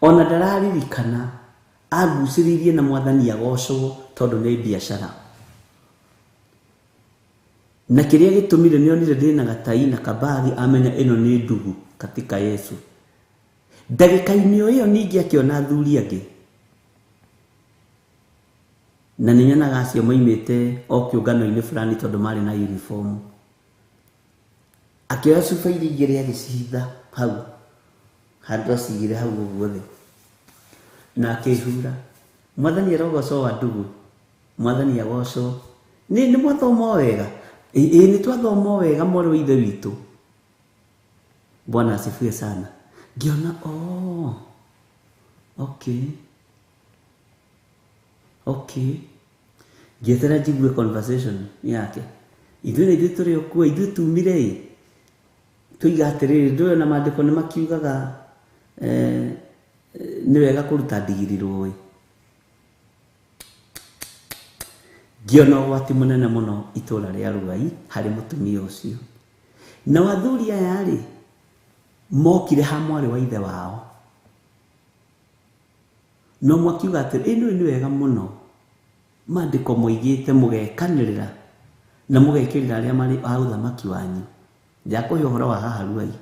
ona ndararirikana aguciririe na Mwathani agocwo tondu ni biashara na kiria gitumire nionire ndina gatai na kabagi amenya ino ni ndugu katika Yesu. Ndagika-ini iyo ningi akiona athuri angi na ninyonaga acio moimite o kiungano-ini fulani tondu mari na uniform akioya cuba iria igiri agicitha hau handu acigire hau uguo thi na akihura Mwathani arogocwo wa ndugu Mwathani agocwo ni mwathoma wega ni twathoma wega mwari wa ithe witu. Bwana asifiwe sana. Ngiona okay ngietera njigue conversation yake ithuĩ tũrĩ okuo ithuĩ tumire tuiga atiriri ndio na maandiko ni makiugaga ni wega kuruta ndigiri rũĩ. Ngiona ũgwati mũnene mũno itũra rĩa Ruai harĩ mutumia ũcio na wathuri aya rĩ mokire ha mwari wa ithe wao no mwakiuga atĩ ĩno nĩ wega mũno maandiko moigĩte mũgekanĩrĩra na mũgekĩrĩra arĩa marĩ a ũthamaki wanyu ndakũhe ũhoro wa haha Ruai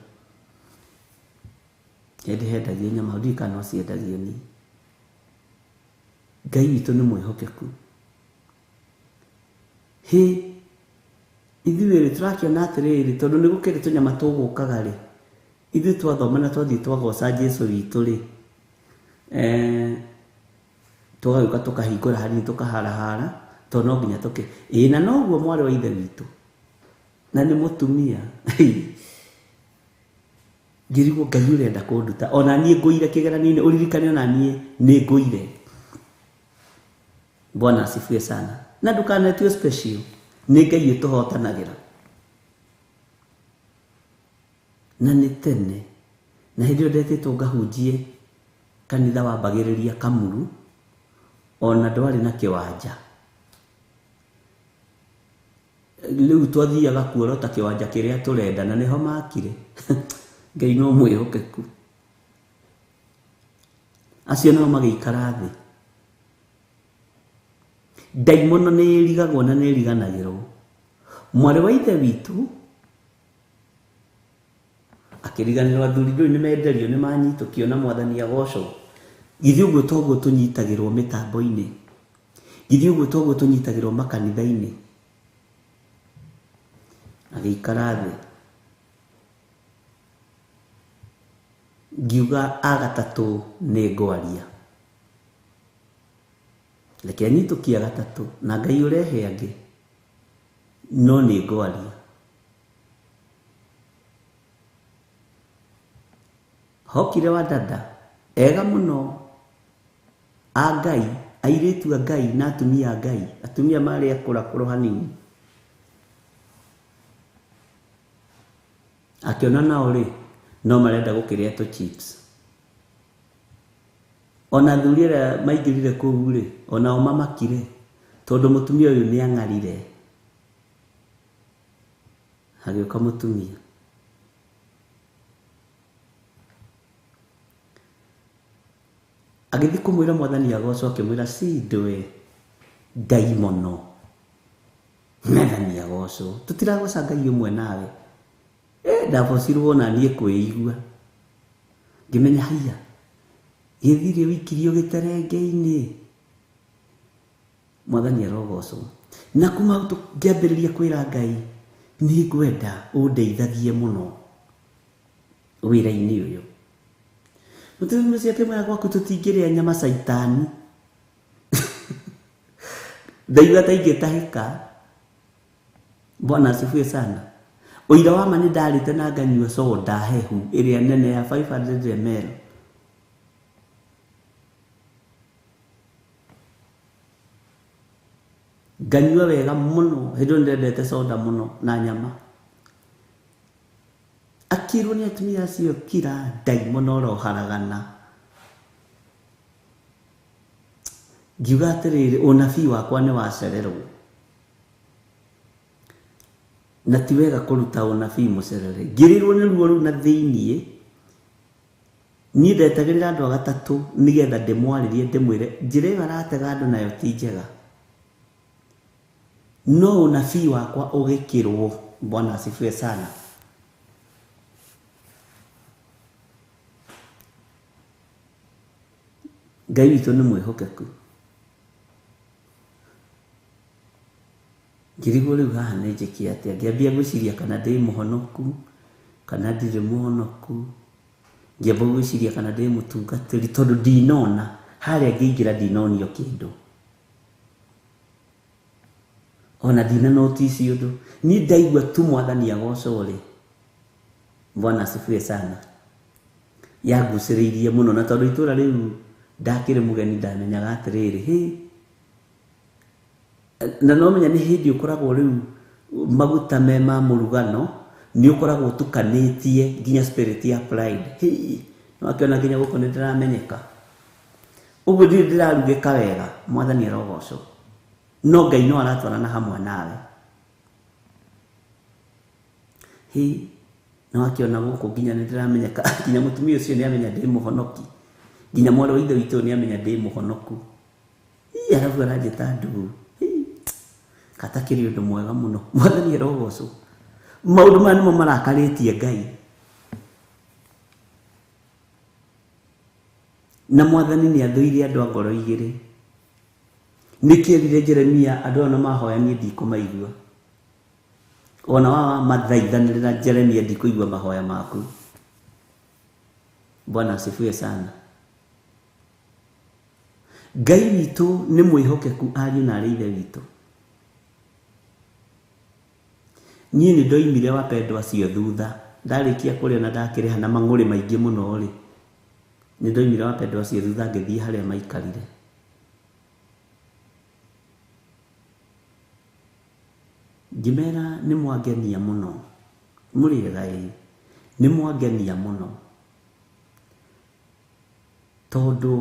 hĩndĩ hendagia nyama ndirikana no ciendagio ni Ngai witũ nĩ mwĩhokeku. Ithuĩ tũrakiona atĩrĩrĩ tondũ nĩ gũkĩrĩ tũnyama tũgũkaga rĩ ithuĩ twathoma na twathiĩ twagoca Jesu witũ rĩ tũgagĩũka tũkahingũra hanini tũkaharahara tondũ no nginya na noguo mwari wa ithe witũ na nĩ mutumia ngirigwo Ngai ũrenda kũnduta ona niĩ ngũire kĩgeranio-inĩ ũririkane ona niĩ nĩ ngũire. Bwana asifiwe sana. Na ndukanetue special ni Ngai ũtũhotanagira na nĩ tene na hĩndĩ ĩyo ndetĩtwo ngahunjie kanitha wambagĩrĩria Kamuru ona ndwari na kiwanja riu twathiaga kuorota kiwanja kiria turenda na niho makire Ngai no mwihokeku acio no magikara thi daimono ni rigagwo na ni riganagirwo mwari wa ithe witu akiriganirwo athuri ndui ni menderio ni manyitukio na mwathani agocwo githi uguo toguo tunyitagirwo mitambo-ini githi uguo toguo tunyitagirwo makanitha-ini agikara thi ngiuga agatatu ni ngwaria reke nyitukie agatatu na Ngai urehe angi no ni ngwaria hokire wa dada ega muno a Ngai airitu a Ngai na atumia a Ngai atumia mari akura hanini akiona nao ri no marenda gukiria to chips ona thuri ra maigirire kuu ri ona o mamakire tondu mutumia uyu ni angarire hagioka mutumia agithi kumwira mwathani agocwo akimwira si ndwe Ngai mono mwathani agocwo tutiragoca Ngai umwe nawe ndavocirwo na niĩ kwĩigua ngĩmenya haiya Githiri wikirio gĩterenge-inĩ mwathani arogocwo na kuma ngĩambĩrĩria kwĩra Ngai nĩ ngwenda ũndeithagie mũno wĩra-inĩ ũyũ mũtumia ũcio akĩmwĩra gwaku tũtingĩrĩa nyama caitani ndaigua ta ingĩtahĩka Bwana asifiwe sana Oira wa mani ndarite na nganyua soda hehu iria nene ya 500 ml nganyua wega muno hindo ndendete soda muno na nyama akirwo ni atumia acio kira daimono roharagana ngiuga atiriri unabii wakwa ni wacererwo na ti wega kuruta unabii mucerere ngirirwo ni ruo ru na thiini ni ndetagirira andu agatatu nigetha ndimwaririe ndimwire njire baratega andu nayo ti njega no unabii wakwa ugikirwo Bwana asifiwe sana Ngai witũ nĩ mwĩhokeku ngirigwo rĩu haha nĩ njĩke atĩa ngĩambia gwĩciria kana ndĩ mũhonoku kana ndirĩ mũhonoku ngĩamba gwĩciria kana ndĩ mũtungatĩri tondũ ndinona harĩa ngĩingĩra ndinonio kĩndũ ona ndina notice ũndũ niĩ ndaigua tu mwathani agocwo rĩ Bwana asifiwe sana yangucĩrĩirie mũno na tondũ itũra rĩu ndakĩrĩ mũgeni ndamenyaga atĩrĩrĩ na no menya nĩ hĩndĩ ũkoragwo rĩu maguta me ma mũrugano nĩ ũkoragwo tukanĩtie nginya spirit ya pride no akĩona nginya gũkũ nĩ ndĩramenyeka ũguo ndirĩ ndĩrarugĩka wega mwathani arogocwo no Ngai no aratwarana hamwe nawe no akĩona gũkũ nginya nĩ ndĩramenyeka nginya mũtumia ũcio nĩ amenya ndĩ mũhonoki nginya mwarĩ wa ithe witũ nĩ amenya ndĩ mũhonoku arabu aranjĩta ndugu katakĩrĩ ũndũ mwega mũno mwathani arogocwo maũndũ maya nĩmo marakarĩtie Ngai na mwathani nĩ athũire andũ a ngoro igĩrĩ nĩkĩerire Jeremia andũ ona mahoya niĩ ndikũmaigua ona wa mathaithanĩrĩra Jeremia ndikũigua mahoya maku Bwana asifiwe sana Ngai witũ nĩ mwĩhokeku ariũ na arĩ ithe witũ niĩ nĩ ndoimire wapendwa acio thutha ndarĩkia kũrĩa na ndakĩrĩha na mang'ũrĩ maingĩ mũno rĩ nĩ ndoimire wapendwa acio thutha ngĩthiĩ harĩa maikarire ngĩmera nĩ mwangenia mũno mũrĩega nĩ mwangenia mũno tondũ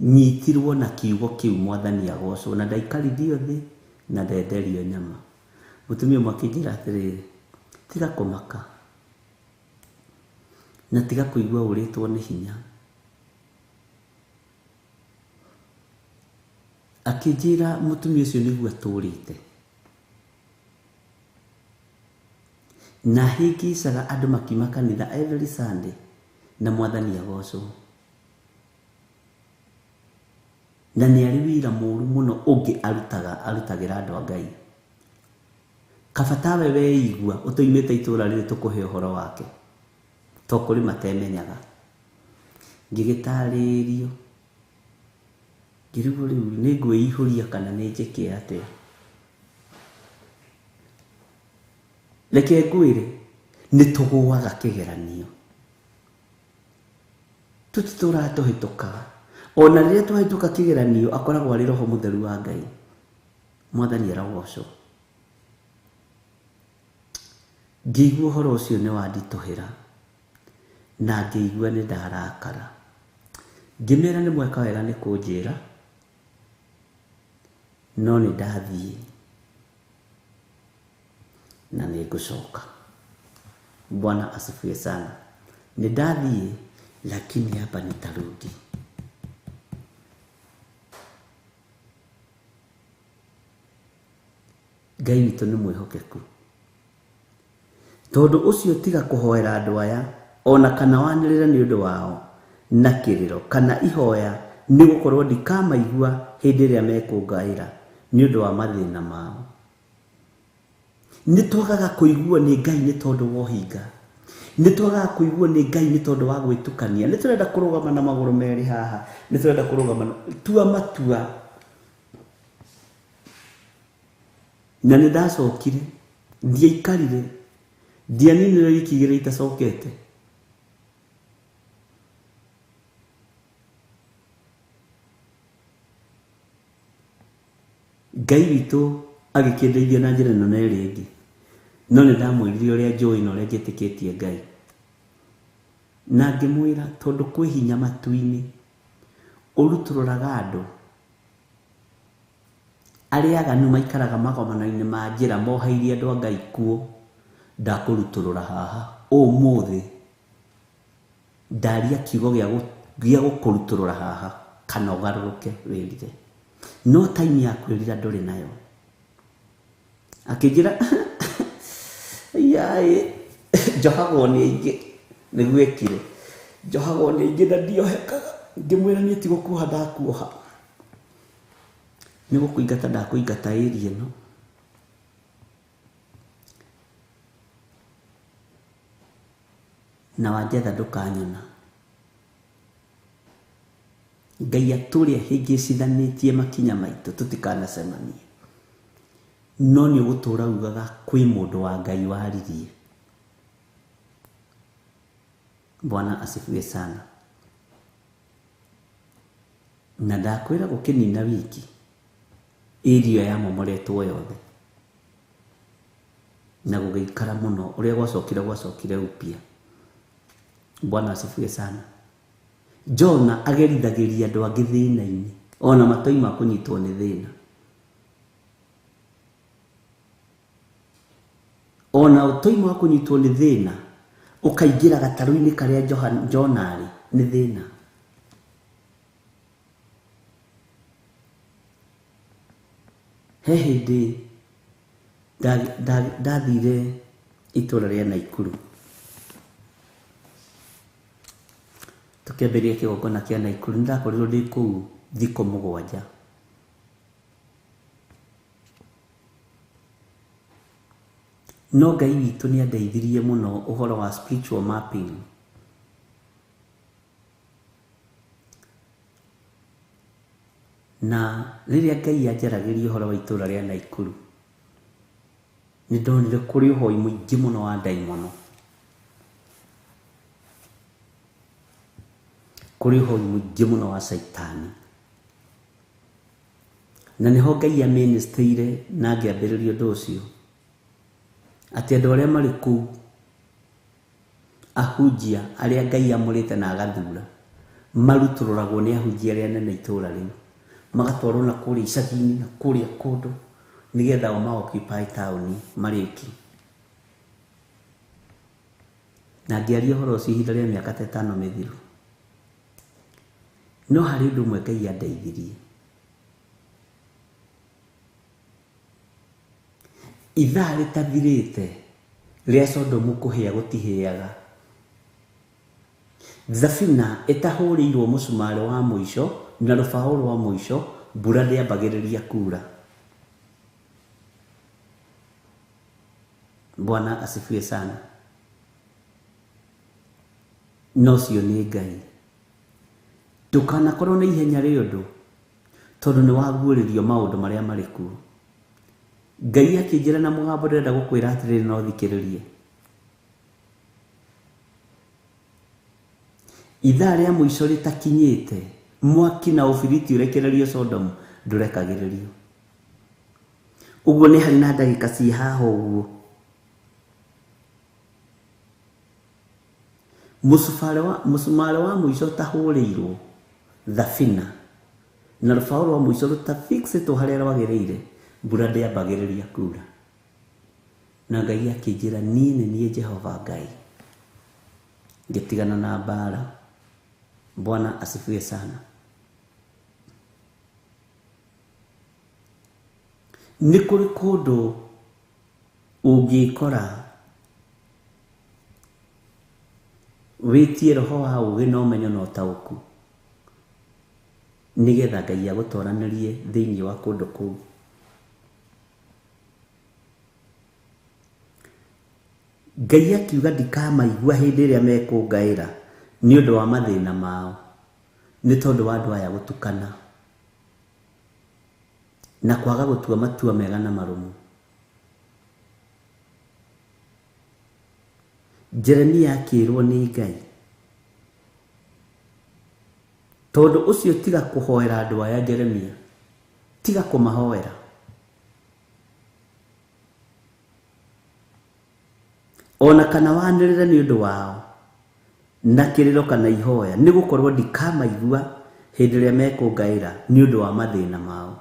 nyitirwo na kiugo kiu mwathani agocwo na ndaikarithio thi na ndenderio nyama. Mutumia mwakinjira atiriri, tiga kumaka na tiga kuigua uritwo ni hinya. Akinjira mutumia ucio niguo aturite na hingicaga andu makiuma kanitha every Sunday na mwathani agocwo, na ni ari wira muru muno ungi arutagira andu a Ngai. Kabatawe weigua utoimite itura riri tukuhe uhoro wake to kuri matemenyaga ngigitaririo ngirigo riu ningwiihuria kana ninjike atia. Reke ngwire nituguaga kigeranio tutitura tuhitukaga ona riria tuhituka kigeranio akoragwo ari Roho Mutheru wa Ngai mwathani aragocwo. Ngĩigua ũhoro ũcio nĩ wanditũhĩra na ngĩigua nĩ ndarakara. Ngĩmera nĩ mweka wega nĩ kũnjĩra no nĩ ndathiĩ na nĩ ngũcoka. Bwana asifiwe sana. Nĩ ndathiĩ lakini hapa nitarudi. Ngai witũ nĩ mwĩhokeku. Tondu ucio tiga kuhoera andu aya ona kana wanirira ni undu wao na kiriro kana ihoya ni gukorwo ndikamaigua hindi ria mekungaira ni undu wa mathina mao. Ni twagaga kuigua ni Ngai ni tondu wa hinga, ni twagaga kuigua ni Ngai ni tondu wa gwitukania. Ni turenda kurugama na maguru meri haha, ni turenda kurugama tua matua. Na ni ndacokire ndiaikarire ndianinire ikigire itacokete. Ngai witũ agĩkĩndeithia na njĩra ĩno na ĩrĩa ĩngĩ, no nĩ ndamwĩrire ũrĩa njũĩ na ũrĩa njĩtĩkĩtie Ngai, na ngĩmwĩra tondũ kwĩ hinya matu-inĩ ũrutũrũraga andũ arĩa aganu maikaraga magomano-inĩ ma njĩra mohairie andũ a Ngai kuo. Ndakũrutũrũra haha ũmũthĩ ndaria kiugo gĩa gũkũrutũrũra haha kana ũgarũrũke wĩrire. No time ya kwĩrira ndũrĩ nayo. Akĩnjĩra yaĩ njohagwo nĩ aingĩ nĩguo ĩkire, njohagwo nĩ aingĩ na ndiohekaga. Ngĩmwĩra niĩ ti gũkuoha ndakuoha, nĩ gũkũingata ndakũingata ĩri ĩno. Na wanjetha ndũkanyona. Ngai atũrĩa hĩngĩcithanĩtie makinya maitũ tũtikanacemanie, no nĩ ũgũtũra ugaga kwĩ mũndũ wa Ngai waririe. Bwana asifiwe sana. Na ndakwĩra gũkĩnina wiki ĩrio ya momoretwo yothe na gũgĩikara mũno ũrĩa gwacokire upia. Bwana asifiwe sana. Jona agerithagĩria andũ angĩ thĩna-inĩ ona matoima kũnyitwo nĩ thĩna. Ona ũtoima kũnyitwo nĩ thĩna ũkaingĩra gatarũ-inĩ karĩa Jona arĩ nĩ thĩna. He hĩndĩ ndathire itũra rĩa Naikuru tukĩambĩrĩria kĩgongona kĩa Naikuru. Ndakorirwo ndĩ kũu thikũ 7. No Ngai witũ nĩ andeithirie mũno ũhoro wa spiritual mapping. Na rĩrĩa Ngai anjaragĩria ũhoro wa itũra rĩa Naikuru nĩ ndonire kũrĩ ũhoi mũingĩ mũno wa ndaimono, kũrĩ ũhoi mũingĩ mũno wa Saitani. Na nĩho Ngai amĩnĩstĩire na ngĩambĩrĩria ũndũ ũcio atĩ andũ arĩa marĩ kũu ahunjia arĩa Ngai amũrĩte na agathura maruturagwo nĩ ahunjia arĩa nene itũũra rĩu, magatwarwo na kũrĩa icagi-inĩ na kũrĩa kũndũ nĩgetha o ma-occupy taũni marĩki. Na ngĩaria ũhoro ũcio ihinda rĩa mĩaka ta 5 mĩthiru. No harĩ ũndũ ũmwe Ngai andeithirie. Ithaa rĩtathirĩte rĩa Sodomu kũhĩa gũtihĩaga. Thabina ĩtahũrĩirwo mũcumarĩ wa mũico na rũbaũ rwa mũico, mbura ndĩambagĩrĩria kuura. Bwana asifiwe sana. No cio nĩ Ngai. Ndũkanakorwo na ihenya rĩa ũndũ tondũ nĩ waguũrĩrio maũndũ marĩa marĩ kuo. Ngai akĩnjĩra na mũgambo ndĩrenda gũkwĩra atĩrĩrĩ na ũthikĩrĩrie. Ithaa rĩa mũico rĩtakinyĩte, mwaki na ũbiriti ũrekererio Sodomu ndũrekagĩrĩrio. Ũguo nĩ harĩ na ndagĩka ciĩ haha ũguo. Mũcumarĩ wa mũico ũtahũrĩirwo thabina na rũbaũ rwa mũico rũtafixĩtwo harĩa rwagĩrĩire, mbura ndĩambagĩrĩria kuura. Na Ngai akĩnjĩra niĩ nĩ niĩ Jehova Ngai. Ngĩtigana na mbara. Bwana asifiwe sana. Nĩ kũrĩ kũndũ ũngĩkora wĩtie roho wa ũũgĩ na ũmenyo na ũtaũku nĩgetha Ngai agũtwaranĩrie thĩinĩ wa kũndũ kũu. Ngai akiuga ndikamaigua hĩndĩ ĩrĩa mekũngaĩra nĩ ũndũ wa mathĩna mao, nĩ tondũ wa andũ aya gũtukana na kwaga gũtua matua mega na marũmu. Jeremia akĩrwo nĩ Ngai, tondũ ũcio tiga kũhoera andũ aya Jeremia, tiga kũmahoera. Ona kana wanĩrĩre nĩ ũndũ wao na kĩrĩro kana ihoya, nĩ gũkorwo ndikamaigua hĩndĩ ĩrĩa mekũngaĩra nĩ ũndũ wa mathĩna mao.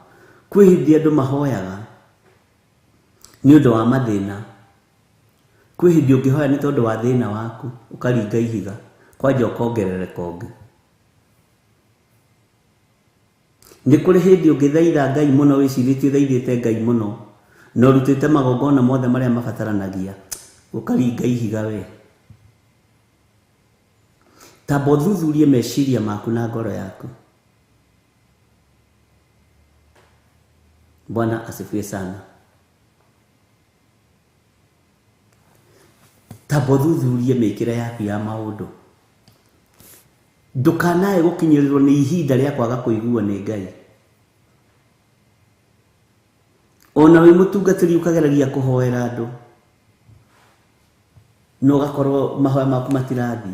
Kwĩ hĩndĩ andũ mahoyaga nĩ ũndũ wa mathĩna. Kwĩ hĩndĩ ũngĩhoya nĩ tondũ wa thĩna waku ũkaringa ihiga kwanja ũkongerereka ũngĩ. Nĩ kũrĩ hĩndĩ ũngĩthaitha Ngai mũno wĩcirĩtie ũthaithĩte Ngai mũno na ũrutĩte magongona mothe marĩa mabataranagia, ũkaringa ihiga we. Tamba ũthuthurie meciria maku na ngoro yaku. Bwana asifiwe sana. Tamba ũthuthurie mĩkĩre yaku ya maũndũ. Ndũkanae gũkinyĩrĩrwo nĩ ihinda rĩa kwaga kũiguo nĩ Ngai. Ona wĩ mũtungatĩri ũkageragia kũhoera andũ na ũgakorwo mahoya maku matirathiĩ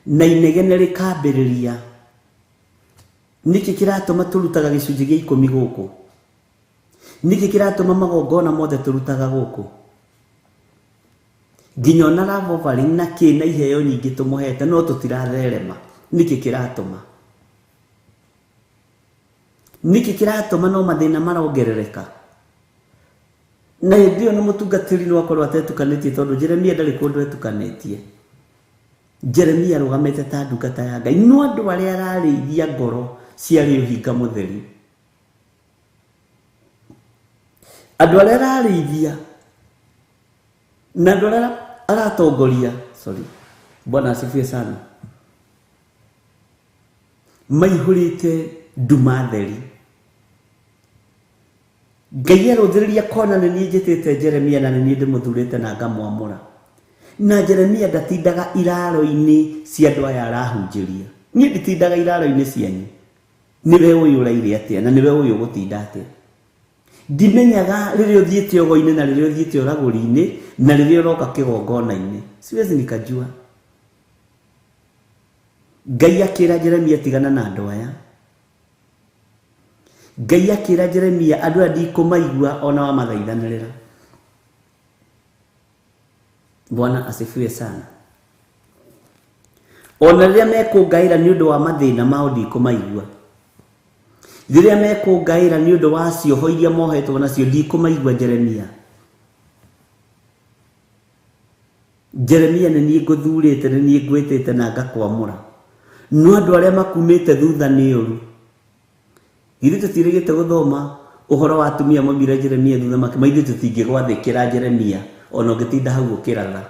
na inegene rĩkambĩrĩria. Nĩkĩ kĩratũma tũrutaga gĩcunjĩ gĩa 10 gũkũ? Nĩkĩ kĩratũma magongona mothe tũrutaga gũkũ? Nginya ona love offering na kĩ na iheo nyingĩ tũmũhete no tũtiratherema. Nĩkĩ kĩratũma? Nĩkĩ kĩratũma no mathĩna marongerereka? Na hĩndĩ ĩyo nĩ mũtungatĩri no akorwo atetukanĩtie, tondũ Jeremia ndarĩ kũndũ etukanĩtie. Jeremia arũgamĩte ta ndungata ya Ngai, no andũ arĩa ararĩithia ngoro ciarĩ ũhinga mũtheri. Andũ arĩa ararĩithia na andũ arĩa aratongoria, Bwana asifiwe sana, maihũrĩte nduma theri. Ngai arũthĩrĩria kona nĩ niĩ njĩtĩte Jeremia na nĩ niĩ ndĩmũthurĩte na ngamwamũra. Na Jeremia ndatindaga iraro-inĩ cia andũ aya arahunjĩria. Niĩ nditindaga iraro-inĩ cianyu. Nĩwe ũyũ ũraire atĩa na nĩwe ũyũ ũgũtinda atĩa. Ndimenyaga rĩrĩa ũthiĩte ũgo-inĩ na rĩrĩa ũthiĩte ũragũri-inĩ na rĩrĩa ũroka kĩgongona-inĩ. Siwezi nikajua. Ngai akĩra Jeremia tigana na andũ aya. Ngai akĩra Jeremia andũ aya ndikũmaigua ona wamathaithanĩrĩra. Bwana asifiwe sana. ona rĩrĩa mekũngaĩra nĩ ũndũ wa mathĩna mao ndikũmaigua, rĩrĩa mekũngaĩra nĩ ũndũ wa cioho iria mohetwo nacio ndikũmaigua. Jeremia nĩ niĩ ngũthurĩte, nĩ niĩ ngwĩtĩte na ngakwamũra. No andũ arĩa makumĩte thutha nĩ ũru. Ithuĩ tũtiĩrĩgĩte gũthoma ũhoro wa atumia maumire Jeremia thutha maithuĩ tũtingĩgwathĩkĩra Jeremia ona ũngĩtinda hau ũkĩratha.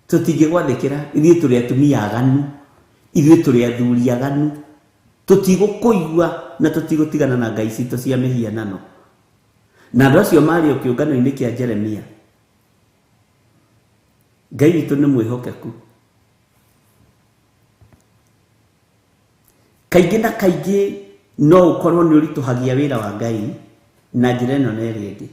Tũtingĩgwathĩkĩra, ithuĩ tũrĩ atumia aganu, ithuĩ tũrĩ athuri aganu, tũtigũkũigua na tũtigũtigana na ngai citũ cia mĩhianano. Na andũ acio marĩ o kĩũngano-inĩ kĩa Jeremia. Ngai witũ nĩ mwĩhokeku. Kaingĩ na kaingĩ no ũkorwo nĩ ũritũhagia wĩra wa Ngai na njĩra ĩno na ĩrĩa ĩngĩ.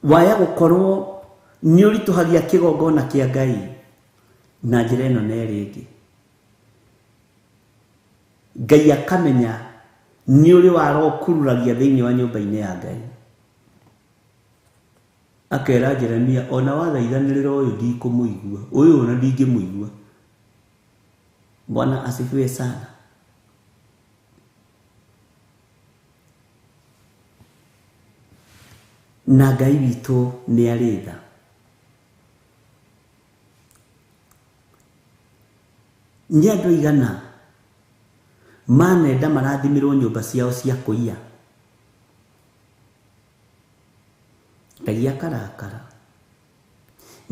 Waya gũkorwo nĩ ũritũhagia kĩgongona kĩa Ngai na njĩra ĩno na ĩrĩa ĩngĩ. Ngai akamenya nĩ ũrĩ warokururagia thĩinĩ wa nyũmba-inĩ ya Ngai. Akera Jeremia, ona wathaithanĩrĩra ũyũ ndikũmũigua, ũyũ ona ndingĩmũigua. Bwana asifiwe sana. Na Ngai witũ nĩ arĩ tha. Nĩ andũ aigana manenda marathimirwo nyũmba ciao cia kũiya. Ngai akarakara.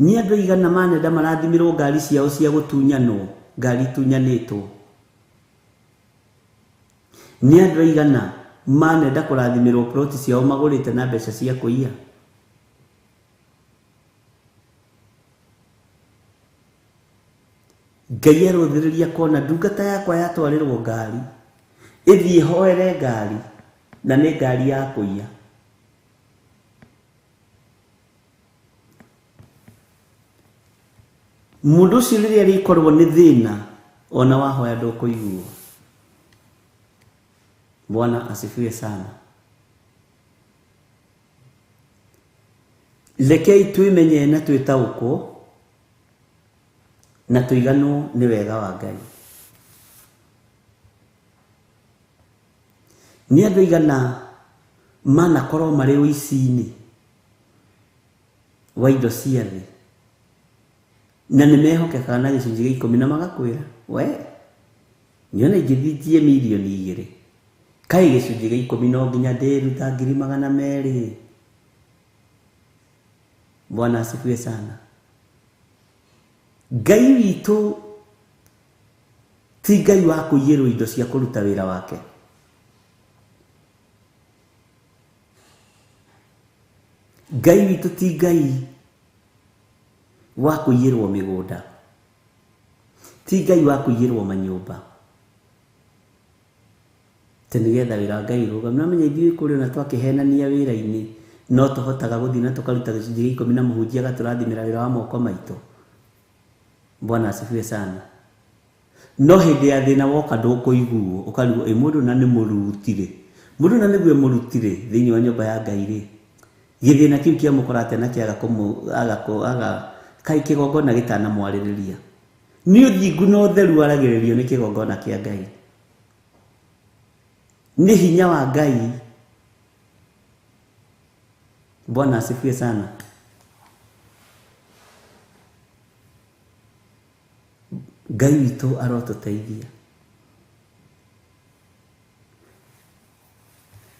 Nĩ andũ aigana manenda marathimirwo ngari ciao cia gũtunyanwo, ngari tunyanĩtwo. Nĩ andũ aigana manenda kũrathimirwo ploti ciao magũrĩte na mbeca cia kũiya. Ngai arũthĩrĩria kona ndungata yakwa yatwarĩrwo ngari, ĩthiĩ hoere ngari na nĩ ngari ya kũiya. Mũndũ ũcio rĩrĩa rĩkorwo nĩ thĩna ona wahoya ndũkũiguo. Bwana asifiwe sana. Rekei twĩmenye na twĩtaũkwo na tũiganwo nĩ wega wa Ngai. Nĩ andũ aigana manakorwo marĩ ũici-inĩ wa indo cia thĩ na nĩ mehokekaga na gĩcunjĩ gĩa 10 na magakwĩra, we nyona ingĩthinjie milioni 2 kaĩ gĩcunjĩ gĩa 10 no nginya ndĩruta 200,000. Bwana asifiwe sana. Ngai witũ ti Ngai wa kũiyĩrwo indo cia kũruta wĩra wake. Ngai witũ ti Ngai wa kũiyĩrwo mĩgũnda, ti Ngai wa kũiyĩrwo manyũmba. Nĩgetha wĩra wa Ngai ũrũgame. Nĩwamenya ithuĩ kũrĩ ona twakĩhenania wĩra-inĩ no tũhotaga gũthiĩ na tũkaruta gĩcunjĩ gĩa 10 na mũhunjia agatũrathimĩra wĩra wa moko maitũ. Bwana asifiwe sana. No hĩndĩ ya thĩna woka ndũkũiguo, ũkarigwo mũndũ na nĩ mũrutire. Mũndũ na nĩguo mũrutire thĩinĩ wa nyũmba ya Ngai rĩ, gĩthĩna kĩu kĩamũkorate na kĩaga kai kĩgongona gĩtanamwarĩrĩria. Nĩ ũthingu na ũtheru waragĩrĩrio nĩ kĩgongona kĩa Ngai. Nĩ hinya wa Ngai. Bwana asifiwe sana. Ngai witũ arotũteithia.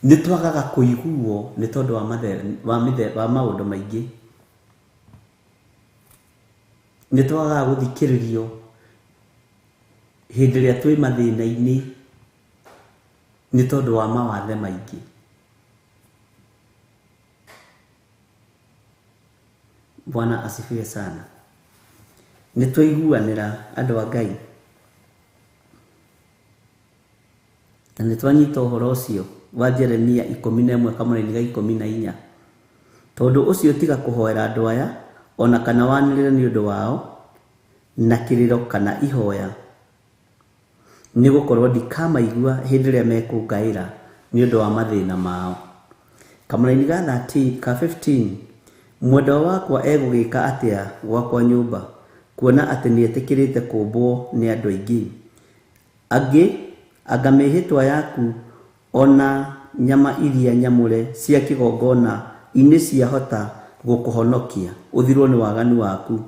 Nĩ twagaga kũiguo nĩ tondũ wa maũndũ maingĩ. Nĩ twagaga gũthikĩrĩrio hĩndĩ ĩrĩa twĩ mathĩna-inĩ nĩ tondũ wa mawathe maingĩ. Bwana asifiwe sana. Nĩ twaiguanĩra andũ a Ngai na nĩ twanyita ũhoro ũcio wa Jeremia 11 kamũra-inĩ ga 14. Tondũ ũcio tiga kũhoera andũ aya ona kana wanĩrĩre nĩ ũndũ wao na kĩrĩro kana ihoya, nĩ gũkorwo ndikamaigua hĩndĩ ĩrĩa mekũngaĩra nĩ ũndũ wa mathĩna mao. Kamũra-inĩ ga 13 ka 15 mwendwa wakwa egũgĩka atĩa gwakwa nyũmba, kuona atĩ nĩetĩkĩrĩte kũmbwo nĩ andũ aingĩ. Anga mĩhĩtwa yaku ona nyama iria nyamũre cia kĩgongona inĩ ciahota gũkũhonokia ũthirwo nĩ waganu waku,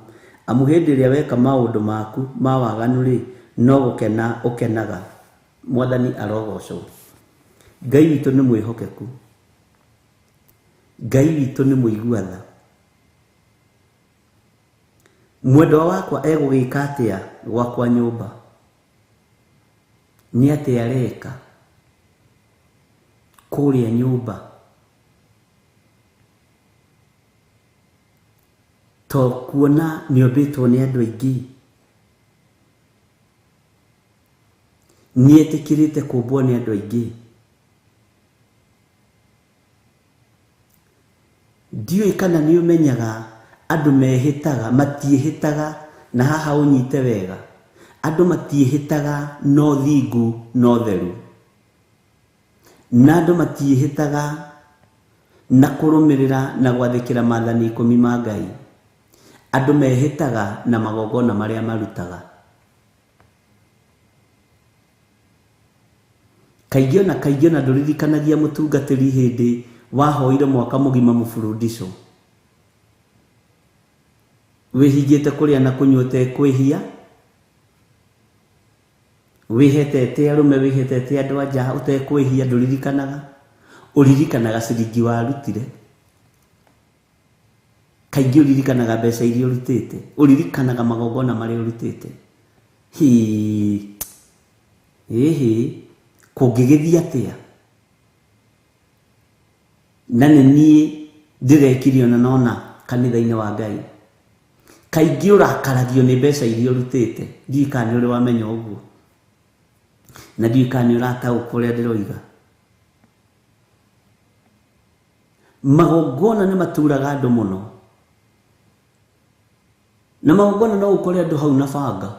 amu hĩndĩ ĩrĩa weka maũndũ maku ma waganu rĩ, no gũkena ũkenaga. Mwathani arogocwo. Ngai witũ nĩ mwĩhokeku, Ngai witũ nĩ mũigua-tha. Mwendwa wakwa egũgĩka atĩa gwakwa nyũmba, nĩ atĩ areka kũrĩa nyũmba, to kuona nĩombĩtwo nĩ andũ aingĩ, nĩetĩkĩrĩte kũmbwo nĩ andũ aingĩ. Ndiũĩ kana nĩũmenyaga andũ mehĩtaga, matiĩhĩtaga, na haha ũnyite wega, andũ matiĩhĩtaga no thingu no theru, na andũ matiĩhĩtaga na kũrũmĩrĩra na gwathĩkĩra maathani 10 ma Ngai. Andũ mehĩtaga na magongona marĩa marutaga. Kaingĩ ona ndũririkanagia mũtungatĩri hĩndĩ wahoire mwaka mũgima mũburudisho, wĩhingĩte kũrĩa na kũnyua ũtekwĩhia, wĩhetete arũme, wĩhetete andũ anja ũtekwĩhia, ndũririkanaga? Ũririkanaga ciringi warutire, kaingĩ ũririkanaga mbeca iria ũrutĩte, ũririkanaga magongona marĩa ũrutĩte. Kũngĩgĩthiĩ atĩa? Na nĩ niĩ ndĩrekire ona nona kanitha-inĩ wa Ngai. Kaingĩ ũrakaragio nĩ mbeca iria ũrutĩte. Ndiũĩ kana nĩ ũrĩ wamenya ũguo, na ndiũĩ kana nĩ ũrataũkwo ũrĩa ndĩroiga. Magongona nĩ maturaga andũ mũno, na magongona no ũkore andũ hau na banga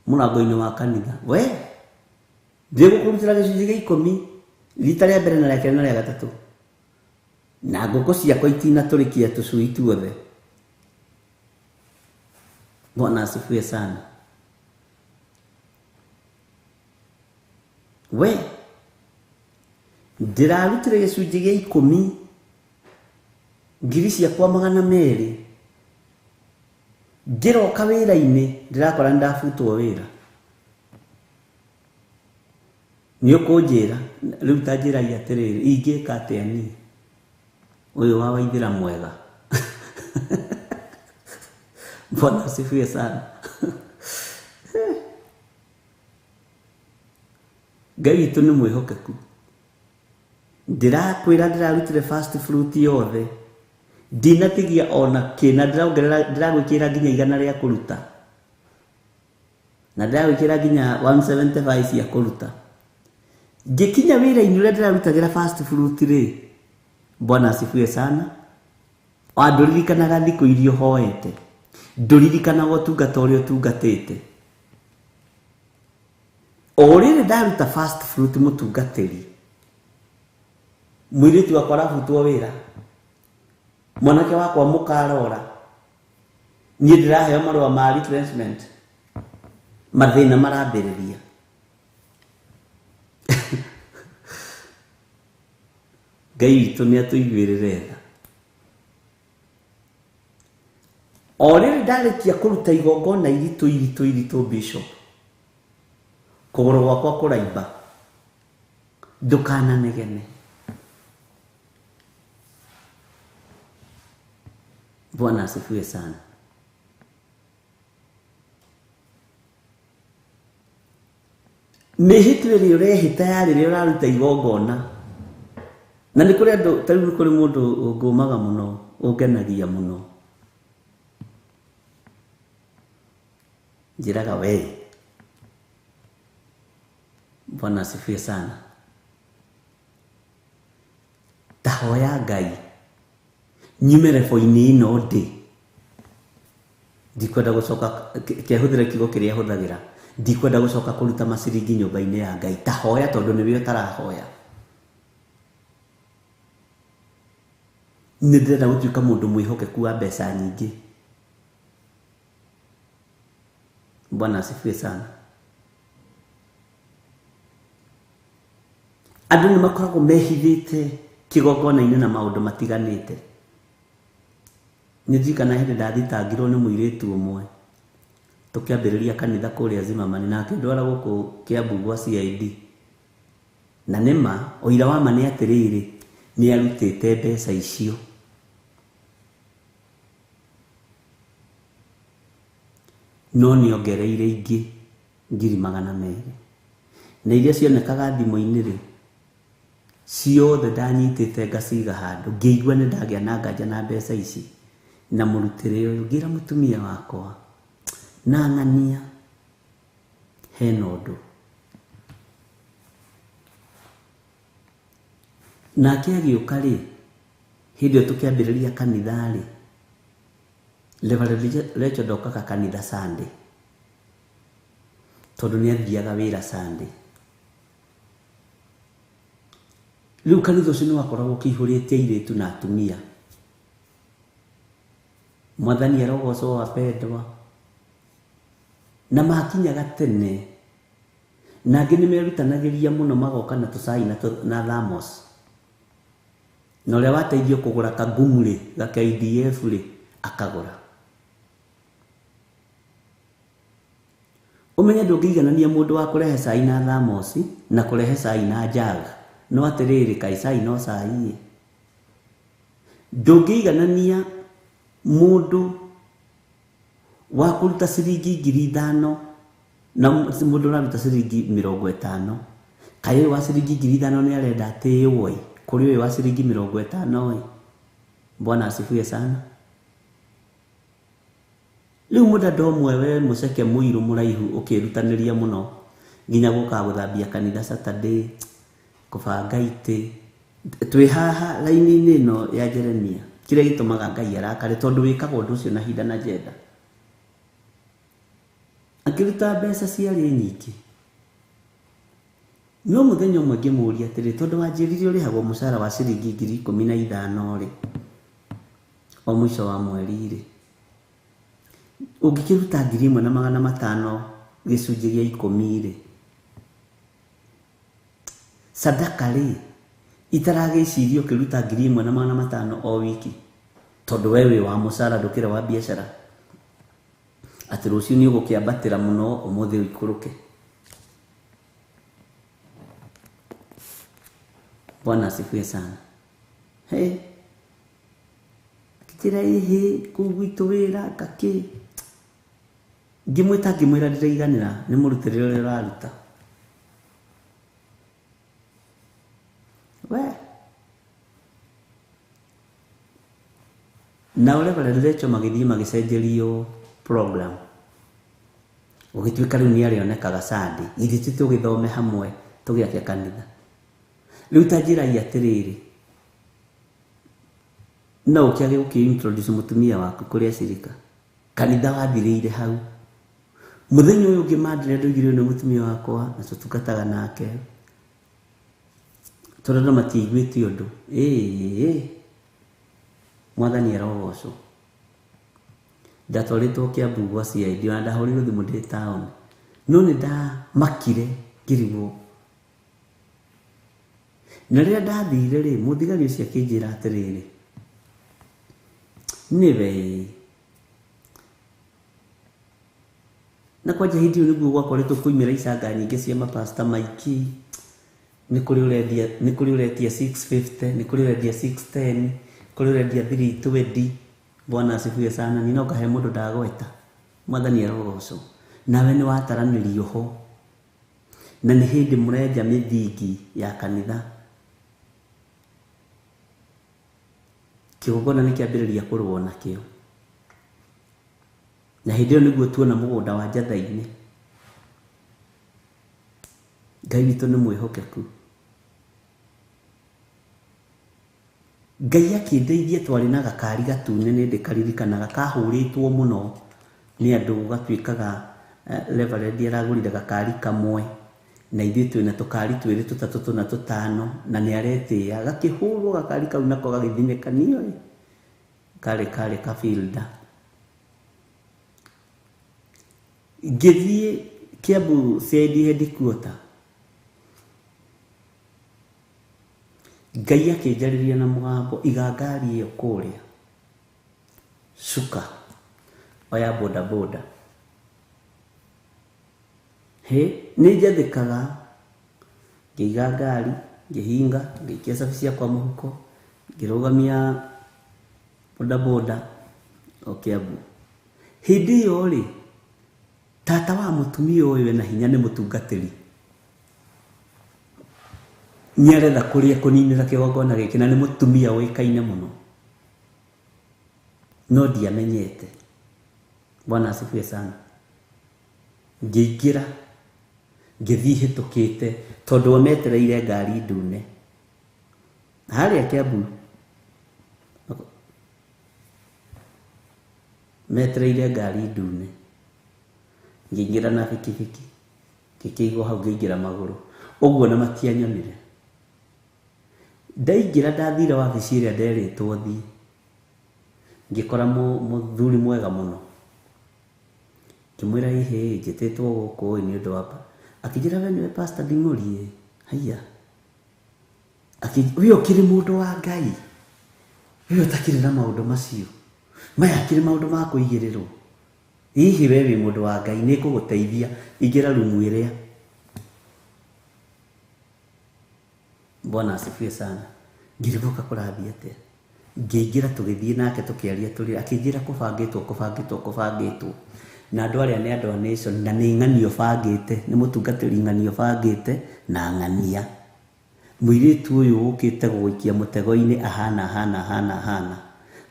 mũrango-inĩ wa kanitha. We ndĩgũkũrutĩra gĩcunjĩ gĩa 10 rita rĩa mbere na rĩa kerĩ na rĩa gatatũ, na ngũkũ ciakwa itinatũrĩkia tũcui tuothe. Bwana asifiwe sana. We ndĩrarutire gĩcunjĩ gĩa 10 ngiri ciakwa 200, ngĩroka wĩra-inĩ ndĩrakora nĩndabutwo wĩra. Nĩ ũkũnjĩra rĩu ta njĩrai atĩrĩrĩ, ingĩka atĩa niĩ ũyũ wa Waithĩra mwega? Bwana asifiwe sana. Ngai witũ nĩ mwĩhokeku. Ndĩrakwĩra ndĩrarutire first fruit yothe, ndinatigia ona kĩna, ndĩragwĩkĩra nginya 100 rĩa kũruta, na ndĩragwĩkĩra nginya 175 cia kũruta. Ngĩkinya wĩra-inĩ ũrĩa ndĩrarutagĩra first fruit rĩ, Bwana asifiwe sana, ndũririkanaga thikũ iria ũhoete, ndũririkanaga ũtungata ũrĩa ũtungatĩte. O rĩrĩ ndaruta first fruit mũtungatĩri, mũirĩtu wakwa arabutwo wĩra, mwanake wakwa mũkarora, niĩ ndĩraheo marũa ma retrenchment, mathĩna marambĩrĩria. Ngai witũ nĩ atũiguĩrĩre tha. O rĩrĩ ndarĩkia kũruta igongona iritũ Bishop, kũgũrũ gwakwa kũraimba, ndũkananegene. Bwana asifiwe sana. Mĩhĩtwa ĩrĩa ũrehĩta ya rĩrĩa ũraruta igongona, na nĩ kũrĩ andũ, ta rĩu kũrĩ mũndũ ũngũmaga mũno, ũngenagia mũno, njĩraga we, Bwana asifiwe sana, tahoya Ngai nyume rebo-inĩ ĩno ndĩ, ndikwenda gũcoka kehũthĩra kiugo kĩrĩa hũthagĩra, ndikwenda gũcoka kũruta maciringi nyũmba-inĩ ya Ngai. Tahoya tondũ nĩwe ũtarahoya. nĩ ndĩrenda gũtuĩka mũndũ mwĩhokeku wa mbeca nyingĩ. Bwana asifiwe sana. Andũ nĩ makoragwo mehithĩte kĩgongona-inĩ na maũndũ matiganĩte. Nĩ ndirikana hĩndĩ ndathitangirwo nĩ mũirĩtu ũmwe tũkĩambĩrĩria kanitha kũrĩa Zimmerman, nake ndwara gũkũ Kiambu gwa CID. Na nĩma ũira wa ma nĩ atĩrĩrĩ, nĩ arutĩte mbeca icio. No nĩ ongereire ingĩ 200,000 na iria cionekaga thimũ-inĩ rĩ, ciothe ndanyitĩte ngaciga handũ, ngĩigua nĩ ndagĩa na nganja na mbeca ici. Na mũrutĩre ũyũ ngĩra mũtumia wakwa, na ng'ania hena ũndũ. Nake agĩũka rĩ, hĩndĩ ĩyo tũkĩambĩrĩria kanitha rĩ, Reverend Rachel ndokaga kanitha Sunday, tondũ nĩ athiaga wĩra Sunday. Rĩu kanitha ũcio nĩ wakoragwo ũkĩihũrĩtie airĩtu na atumia. Mwathani arogocwo wapendwa. Na makinyaga tene, na angĩ nĩ merutanagĩria mũno magoka na tũcai na thamos. Na ũrĩa wateithio kũgũra kagumu rĩ, gaka-IDF rĩ, akagũra. Ũmenye ndũngĩiganania mũndũ wa kũrehe cai na thamos na kũrehe cai na jug. No atĩrĩrĩ, kaĩ cai no cai. Ndũngĩiganania mũndũ wa kũruta ciringi 5,000 na mũndũ ũraruta ciringi 50. Kaĩ ũyũ wa ciringi 5,000 nĩ arenda atĩĩwo kũrĩ ũyũ wa ciringi 50. Bwana asifiwe sana. Rĩu mũndũ ũmwe we mũceke mũirũ mũraihu ũkĩrutanĩria mũno nginya gũka gũthambia kanitha Saturday, kũbanga itĩ. Twĩ haha raini-inĩ ĩno ya Jeremia, kĩrĩa gĩtũmaga Ngai arakare tondũ wĩkaga ũndũ ũcio na hinda na njenda. Akĩruta mbeca ciarĩ nyingĩ. No mũthenya ũmwe ngĩmũũria atĩrĩ, tondũ wanjĩrire ũrĩhagwo mũcara wa ciringi 15,000 rĩ, o mũico wa mweri rĩ, ũngĩkĩruta 1,500 gĩcunjĩ gĩa 10 rĩ, sadaka rĩ, itaragĩcirio ũkĩruta 1,500 o wiki, tondũ we wĩ wa mũcara ndũkĩra wa biacara, atĩ rũciũ nĩ ũgũkĩambatĩra mũno, ũmũthĩ ũikũrũke. Bwana asifiwe sana. Hey, kitira ihe kugwitũ wĩra ngakĩ ngĩmwĩta ngĩmwĩra ndĩraiganĩra nĩ mũrutĩre ũrĩa ũraruta. We na ũrĩa barelecho magĩthiĩ magĩcenjerio program, ũgĩtuĩka rĩu nĩ arĩonekaga Sunday, ithuĩ tũgĩthome hamwe tũgĩakia kanitha. Rĩu ta njĩra atĩrĩrĩ, no ũkĩage gũkĩ-introduce mũtumia waku kũrĩ acirika, kanitha wathirĩire hau. Mũthenya ũyũ ũngĩ mandĩre ndoigire nĩ mũtumia wakwa na tũtungataga nake, tondũ andũ matiaiguĩte ũndũ. Mwathani arogocwo. Ndatwarĩtwo Kiambu gwa CID, na ndahũrĩirwo thimũ ndĩ town, no nĩ ndamakire ngĩrigwo. Na rĩrĩa ndathire rĩ, mũthigari ũcio akĩnjĩra atĩrĩrĩ, nĩwe na kwanja hĩndĩ ĩyo nĩguo gwakoretwo kũimĩra icanga nyingĩ cia mapasta maiki. Nĩ kũrĩ ũretia 650, nĩ kũrĩ ũrendia 610, kũrĩ ũrendia 320. Bwana asifiwe sana. Nĩ nokahe mũndũ ndagweta. Mwathani arogocwo. Nawe nĩ wataranĩrio ho, na nĩ hĩndĩ mũrenja mĩthingi ya kanitha. Kĩgongona nĩ kĩambĩrĩria kũrũo nakĩo, na hĩndĩ ĩyo nĩguo tuona mũgũnda wa njatha-inĩ. Ngai witũ nĩ mwĩhokeku. Ngai akĩndeithia twarĩ na gakari gatune, nĩ ndĩkaririkanaga kahũrĩtwo mũno nĩ andũ, gatuĩkaga Reverend aragũrire gakari kamwe, na ithuĩ twĩna tũkari twĩrĩ 3 na 5, na nĩ aretĩĩa gakĩhũrwo gakari kau nako gagĩthimekanio. kale ka fielder Githiri Kiambu Saidi headquarter Ngai akĩnjarĩria na mũgambo iga ngari ĩyo kũrĩa cuka oya boda boda nĩ njathĩkaga ngĩiga ngari ngĩhinga ngĩikia cabi ciakwa mũhuko ngĩrũgamia boda boda o Kiambu hĩndĩ ĩyo rĩ tata wa mũtumia ũyũ na hinya nĩ mũtungatĩri nĩaretha kũrĩa kũninĩra kĩgongona gĩkĩ na nĩ mũtumia ũĩkaine mũno no ndiamenyete. Bwana asifiwe sana. Ngĩingĩra ngĩthiĩ hĩtũkĩte tondũ ametereire ngari ndune harĩa Kiambu metereire ngari ndune ngĩingĩra na bikibiki ngĩkĩigwo hau ngĩingĩra magũrũ ũguo na matianyonire ndaingĩra ndathire wabici ĩrĩa nderĩtwo thiĩ ngĩkora mũthuri mwega mũno ngĩmwĩra ihe njĩtĩtwo gũkũ nĩ ũndũ wa akĩnjĩra we nĩwe pastor Nding'ũri haiya ũyũ ũkĩrĩ mũndũ wa Ngai ũyũ ũtakĩrĩ na maũndũ macio maya akĩrĩ maũndũ ma kũigĩrĩrwo hihi we wĩ mũndũ wa Ngai nĩ kũgũteithia ingĩra rumu ĩrĩa. Bwana asifiwe sana. Ngĩrĩboka kũrathiĩ atĩa ngĩingĩra tũgĩthiĩ nake tũkĩaria tũrĩ akĩnjĩra kũbangĩtwo na andũ arĩa nĩ andũ a nation na nĩ ng'ania bangĩte nĩ mũtungatĩri ng'ania bangĩte na ng'ania mũirĩtu ũyũ ũkĩte gũikia mũtego-inĩ ahana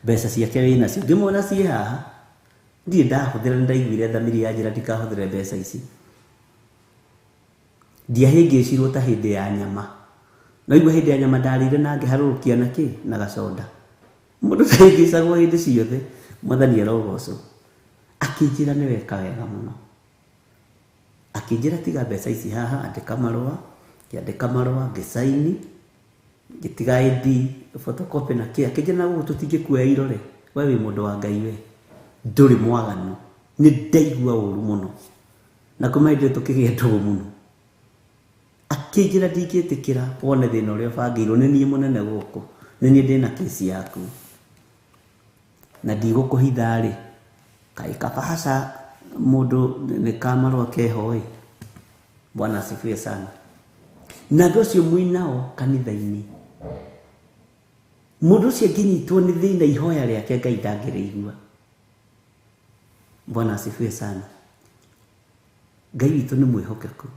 mbeca ciake wĩ nacio ngĩmwona ciĩ haha ndirĩ ndahũthĩra nĩ ndaiguire thamiri yanjĩra ndikahũthĩre mbeca ici ndiahĩngĩcirwo ta hĩndĩ ya nyama no igua hĩndĩ ya nyama ndarĩire na ngĩharũrũkia na kĩ na gacoda mũndũ ndahĩngĩcagwo hĩndĩ ciothe mwathani arogocwo akĩnjĩra nĩ weka wega mũno akĩnjĩra tiga mbeca ici haha andĩka marũa ngĩsaini ngĩtiga ID photocopy na kĩ akĩnjĩra na gũkũ tũtingĩkuoya irore we wĩ mũndũ wa Ngai we ndũrĩ mwaganu nĩ ndaigua ũru mũno na kuma hĩndĩ tũkĩgĩa ndũgũ mũno akĩnjĩra ndingĩtĩkĩra wone thĩna ũrĩa bangĩirwo nĩ niĩ mũnene gũkũ nĩ niĩ ndĩna kesi yaku na ndigũkũhitha rĩ kaĩ kabasa mũndũ nĩ kamarũa keho. Bwana asifiwe sana. Na andũ acio mũinao kanitha-inĩ mũndũ ũcio angĩnyitwo nĩ thĩna ihoya rĩake Ngai ndangĩrĩigua. Bwana asifiwe sana. Ngai witũ nĩ mwĩhokeku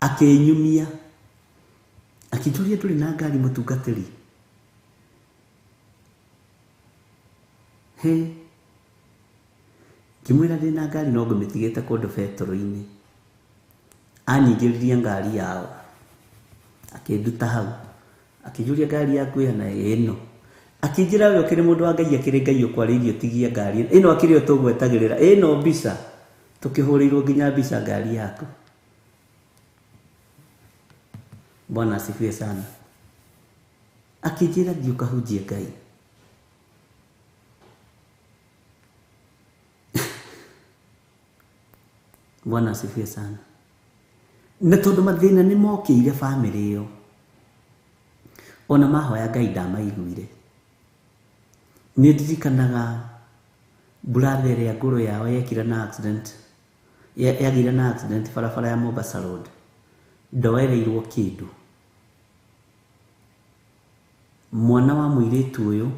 akĩnyumia akĩnjũria ndũrĩ na ngari mũtungatĩri ngĩmwĩra ndĩ na ngari no ngũmĩtigĩte kũndũ betũrũ-inĩ anyingĩririe ngari yao akĩnduta hau akĩnjũria ngari yaku ĩhana ĩno akĩnjĩra we ũkĩrĩ mũndũ wa Ngai akĩrĩ Ngai ũkwarĩirio tigia ngari ĩno akĩrĩ o tũgwetagĩrĩra ĩno mbica tũkĩhũrĩirwo nginya mbica ngari yaku. Bwana asifiwe sana. Akĩnjĩra thiĩ ũkahunjie Ngai Bwana asifiwe sana. Na tondũ mathĩna nĩ mokĩire bamĩrĩ ĩyo ona mahoya Ngai ndamaiguire. Nĩ ndirikanaga brother ĩrĩa ngũrũ yao yagĩire na accident barabara ya Mombasa Road ndoereirwo kĩndũ mwana wa mũirĩtu ũyũ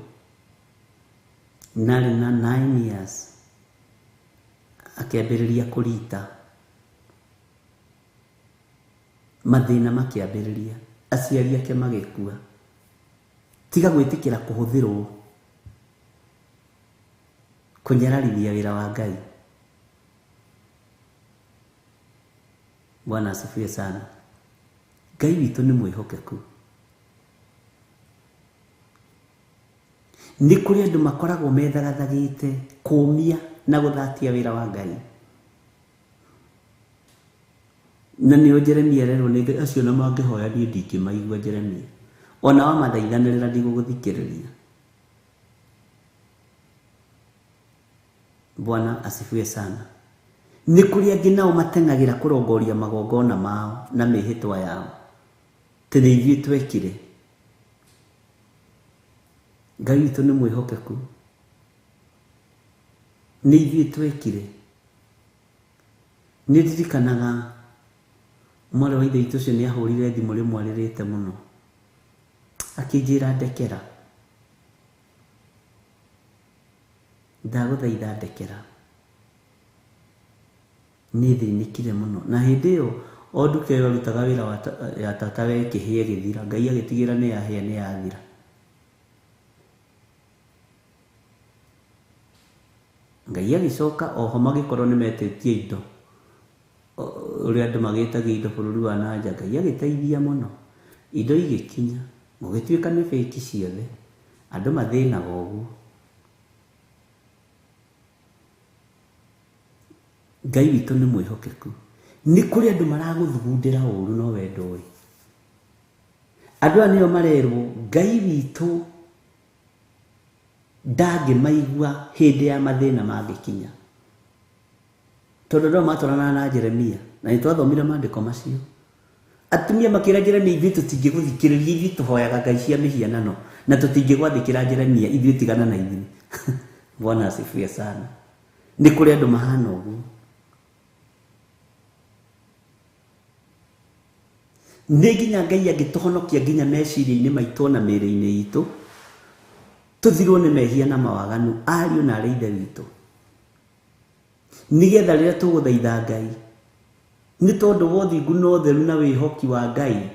narĩ na 9 years akĩambĩrĩria kũrita mathĩna makĩambĩrĩria aciari ake magĩkua tiga gwĩtĩkĩra kũhũthĩrwo kũnyararithia wĩra wa Ngai. Bwana asifiwe sana. Ngai witũ nĩ mwĩhokeku. Nĩ kũrĩ andũ makoragwo methagathagĩte kũmia na gũthatia wĩra wa Ngai. Na nĩo Jeremia ererwo nĩ Ngai acio na mangĩhoya niĩ ndingĩmaigua Jeremia ona wamathaithanĩrĩra ndigũgũthikĩrĩria. Bwana asifiwe sana. Nĩ kũrĩ angĩ nao mateng'agĩra kũrongoria magongona mao na mĩhĩtwa yao. Tĩ nĩ ithuĩ twekire. Ngai witũ nĩ mwĩhokeku. Nĩ ithuĩ twekire. Nĩ ndirikanaga mwarĩ wa ithe witũ ũcio nĩ ahũrire thimũ rĩmwe arĩrĩte mũno, akĩnjĩra ndekera. Ndagũthaitha ndekera. Nĩ thĩnĩkire mũno. Na hĩndĩ ĩyo o nduka ĩyo arutaga wĩra ya tata we ĩkĩhĩa ĩgĩthira. Ngai agĩtigĩra nĩ yahĩa nĩ yathira. Ngai agĩcoka oho magĩkorwo nĩ metĩtie indo ũrĩa andũ magĩtagia indo bũrũri wa nanja. Ngai agĩteithia mũno, indo igĩkinya, gũgĩtuĩka nĩ fake ciothe, andũ mathĩnaga ũguo. Ngai witũ nĩ mwĩhokeku. Nĩ kũrĩ andũ maragũthugundĩra ũru no wendo ũyũ. Andũ aya nĩo marerwo Ngai witũ ndangĩmaigua hĩndĩ ya mathĩna mangĩkinya. Tondũ ndĩrona matwarana na Jeremia, na nĩ twathomire maandĩko macio. Atumia makĩra Jeremia, ithuĩ tũtingĩgũthikĩrĩria, ithuĩ tũhoyaga ngai cia mĩhianano na tũtingĩgwathĩkĩra Jeremia, ithuĩ tigana na ithuĩ. Bwana asifiwe sana. Nĩ kũrĩ andũ mahana ũguo. Nĩ nginya Ngai angĩtũhonokia nginya meciria-inĩ maitũ na mĩĩrĩ-inĩ itũ, tũthirwo nĩ mehia na mawaganu, ariũ na arĩ ithe witũ. Nĩgetha rĩrĩa tũgũthaitha Ngai, nĩ tondũ wa ũthingu na ũtheru na wĩhoki wa Ngai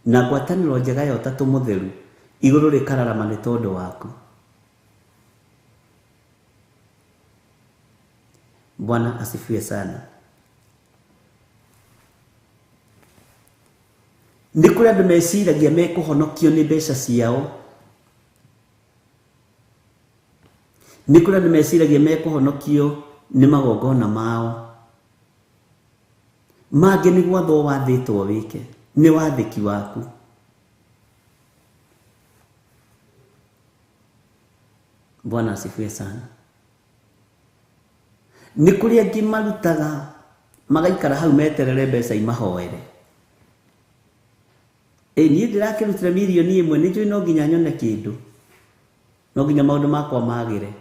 na ngwatanĩro njega ya Ũtatũ Mũtheru, igũrũ rĩkararama nĩ tondũ waku. Bwana asifiwe sana. Nĩ kũrĩ andũ meciragia mekũhonokio nĩ mbeca ciao. Nĩ kũrĩ andũ meciragia mekũhonokio nĩ magongona mao. Mangĩ nĩ gwathwo wathĩtwo wĩke, nĩ wathĩki waku. Bwana asifiwe sana. Nĩ kũrĩ angĩ marutaga magaikara hau meterere mbeca imahoere. Niĩ ndĩrakĩrutĩra mirioni 1, nĩ njũĩ no nginya nyone kĩndũ, no nginya maũndũ makwa magĩre.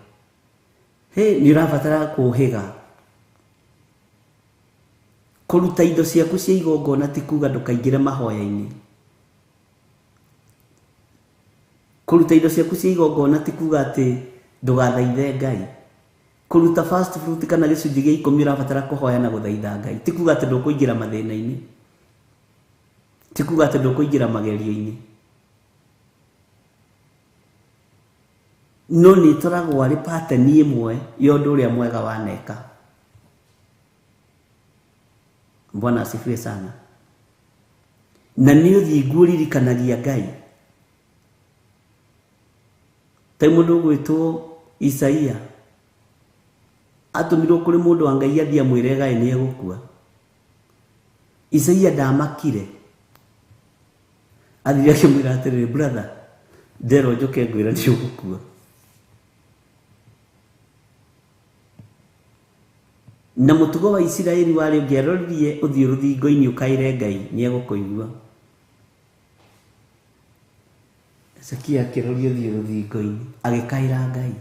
Nĩ ũrabatara kũhĩga. Kũruta indo ciaku cia igongona ti kuga ndũkaingĩre mahoya-inĩ. Kũruta indo ciaku cia igongona ti kuga atĩ ndũgathaithe Ngai. Kũruta first fruit kana gĩcunjĩ gĩa 10 ũrabatara kũhoya na gũthaitha Ngai, ti kuga atĩ ndũkũingĩra mathĩna-inĩ, ti kuga atĩ ndũkũingĩra magerio-inĩ. No nĩ tũragwo arĩ pattern ĩmwe ya ũndũ ũrĩa mwega waneka. Bwana asifiwe sana. Na nĩ ũthingu ũririkanagia Ngai. Ta mũndũ ũgwĩtwo Isaia atũmirwo kũrĩ mũndũ wa Ngai athiĩ amwĩre Ngai nĩ egũkua. Isaia ndamakire. Athiĩ akĩmwĩra atĩrĩrĩ, brother, nderwo njoke ngwĩra nĩ ũgũkua. Na mũtugo wa Isiraeli warĩ ũngĩaroririe ũthiũ rũthingo-inĩ ũkaĩre Ngai nĩ egũkũigua. Hezekia akĩroria ũthiũ rũthingo-inĩ agĩkaĩra Ngai.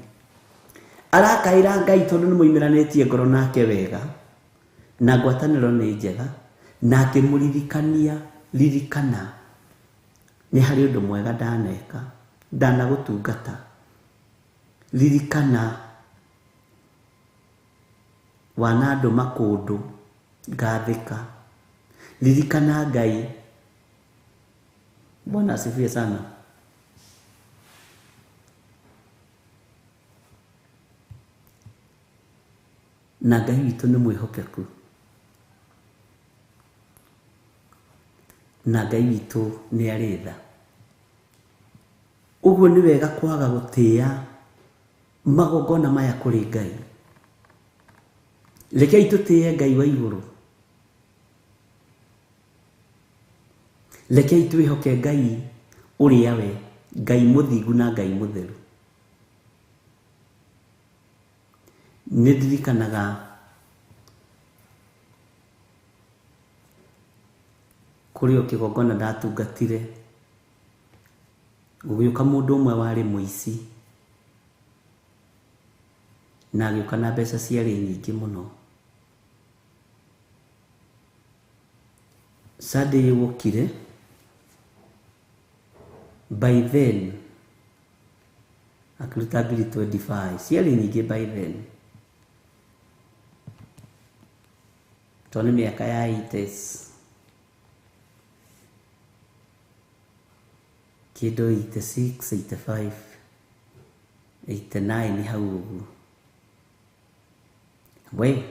Arakaĩra Ngai tondũ nĩ moimĩranĩtie ngoro nake wega na ngwatanĩro nĩ njega, na akĩmũririkania, ririkana nĩ harĩ ũndũ mwega ndaneka, ndanagũtungata. Ririkana wanandũma kũndũ ngathĩka. Ririkana Ngai. Bwana asifiwe sana. Na Ngai witũ nĩ mwĩhokeku. Na Ngai witũ nĩ arĩ tha. Ũguo nĩ wega kwaga gũtĩĩa magongona maya kũrĩ Ngai. Rekei tũtĩe Ngai wa igũrũ. Rekei twĩhoke Ngai ũrĩa we, Ngai mũthingu na Ngai mũtheru. Nĩndirikanaga kũrĩ o kĩgongona ndatungatire, gũgĩũka mũndũ ũmwe warĩ mũici na agĩũka na mbeca ciarĩ nyingĩ mũno. Sunday yũkire, by then akĩruta 25 ciarĩ nyingĩ by then, tondũ nĩ mĩaka ya 80s, kĩndũ 86, 85, 89 hau ũguo. We,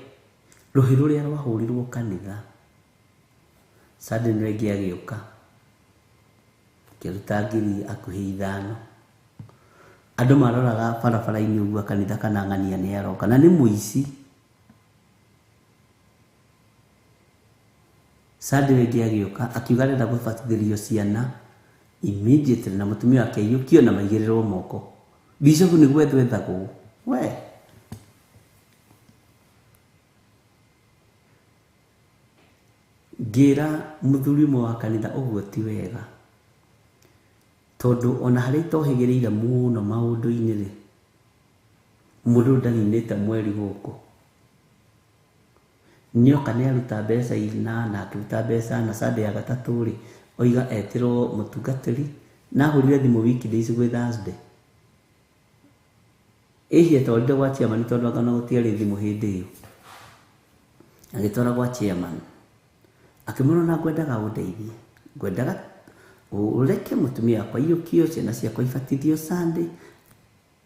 rũhi rũrĩa rwahũrirwo kanitha, Sunday nĩ rĩngĩ agĩũka, kĩruta 5,000. Andũ maroraga barabara-inĩ ũguo kanitha kana ng'ania nĩ aroka, na nĩ mũici. Sunday rĩngĩ agĩũka, akiuga arenda gũbatithĩrio ciana immediately, na mũtumia wake aiyũkio na maigĩrĩrwo moko. Bishop nĩ gwethagwo. We, ngĩra mũthuri ũmwe wa kanitha ũguo ti wega, tondũ ona harĩa itohĩgĩrĩire mũno maũndũ-inĩ rĩ, mũndũ ndaninĩte mweri gũkũ. Nĩoka nĩ aruta mbeca 8 na akĩruta mbeca na Sunday ya gatatũ rĩ, oiga etirwo mũtungatĩri na ahũrire thimũ weekdays gwĩ Thursday. Ĩhia twarire gwa chairman tondũ akana gũtiarĩ thimũ hĩndĩ ĩyo. Agĩtwara gwa chairman. Akĩmwĩra na ngwendaga ũndeithie. Ngwendaga ũreke mũtumia wakwa aiyũkio, ciana ciakwa ibatithio Sunday.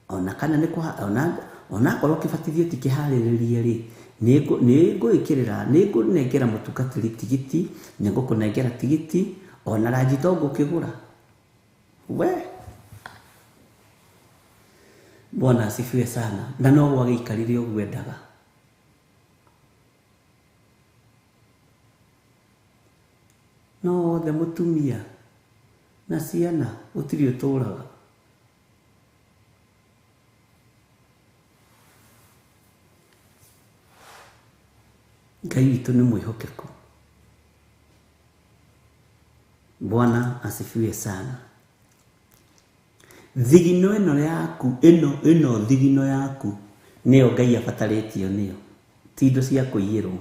Ona kana ona akorwo kĩbatithio ti kĩharĩrĩrie rĩ, nĩngũĩkĩrĩra, nĩngũnengera mũtungatĩri tigiti, nĩngũkũnengera tigiti, ona ranji to ngũkĩgũra. We, Bwana asifiwe sana. Na no gwagĩikarire ũguo endaga. No othe mũtumia na ciana gũtirĩ ũtũraga. Ngai witũ nĩ mwĩhokeku. Bwana asifiwe sana. Thigino ĩno yaku, ĩno thigino yaku nĩyo Ngai abatarĩtio nĩyo, ti indo cia kũiyĩrwo.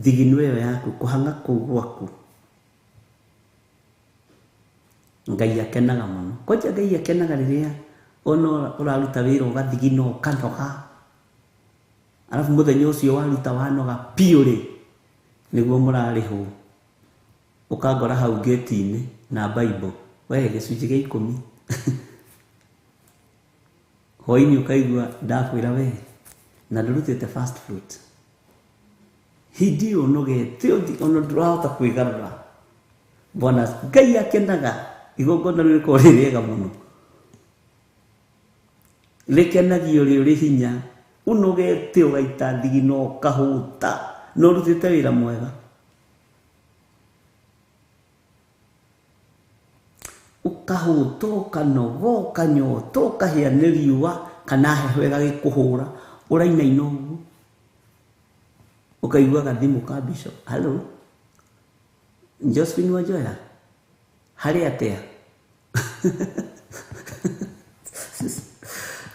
Thigino ĩyo yaku, kũhanga kũu gwaku, Ngai akenaga mũno. Kwanja Ngai akenaga rĩrĩa ona ũraruta wĩra ũgathigino ũkanoga, alafu mũthenya ũcio waruta wanoga piũ rĩ, nĩguo mũrarĩhwo. Ũkangora hau gate-inĩ na Bible, we gĩcunjĩ gĩa 10. Hwa-ini ũkaigua ndakwĩra we, na ndũrutĩte first fruit. Hindi ũnogete, ona ndũrahota kwĩgarũra. Bwana Ngai akenaga, igongona rĩu rĩkoragwo rĩ rĩega mũno. Rĩkenagio rĩ hinya, ũnogete ũgaita thigino ũkahũta, no ũrutĩte wĩra mwega. Ũkahũta, ũkanoga, ũkanyota, ũkahĩa nĩ riũa, kana heho ĩgagĩkũhũra, ũrainaina ũguo. Ũkaigua gathimũ ka Bishop. Hello? Josephine Wanjoya? Harĩ atĩa?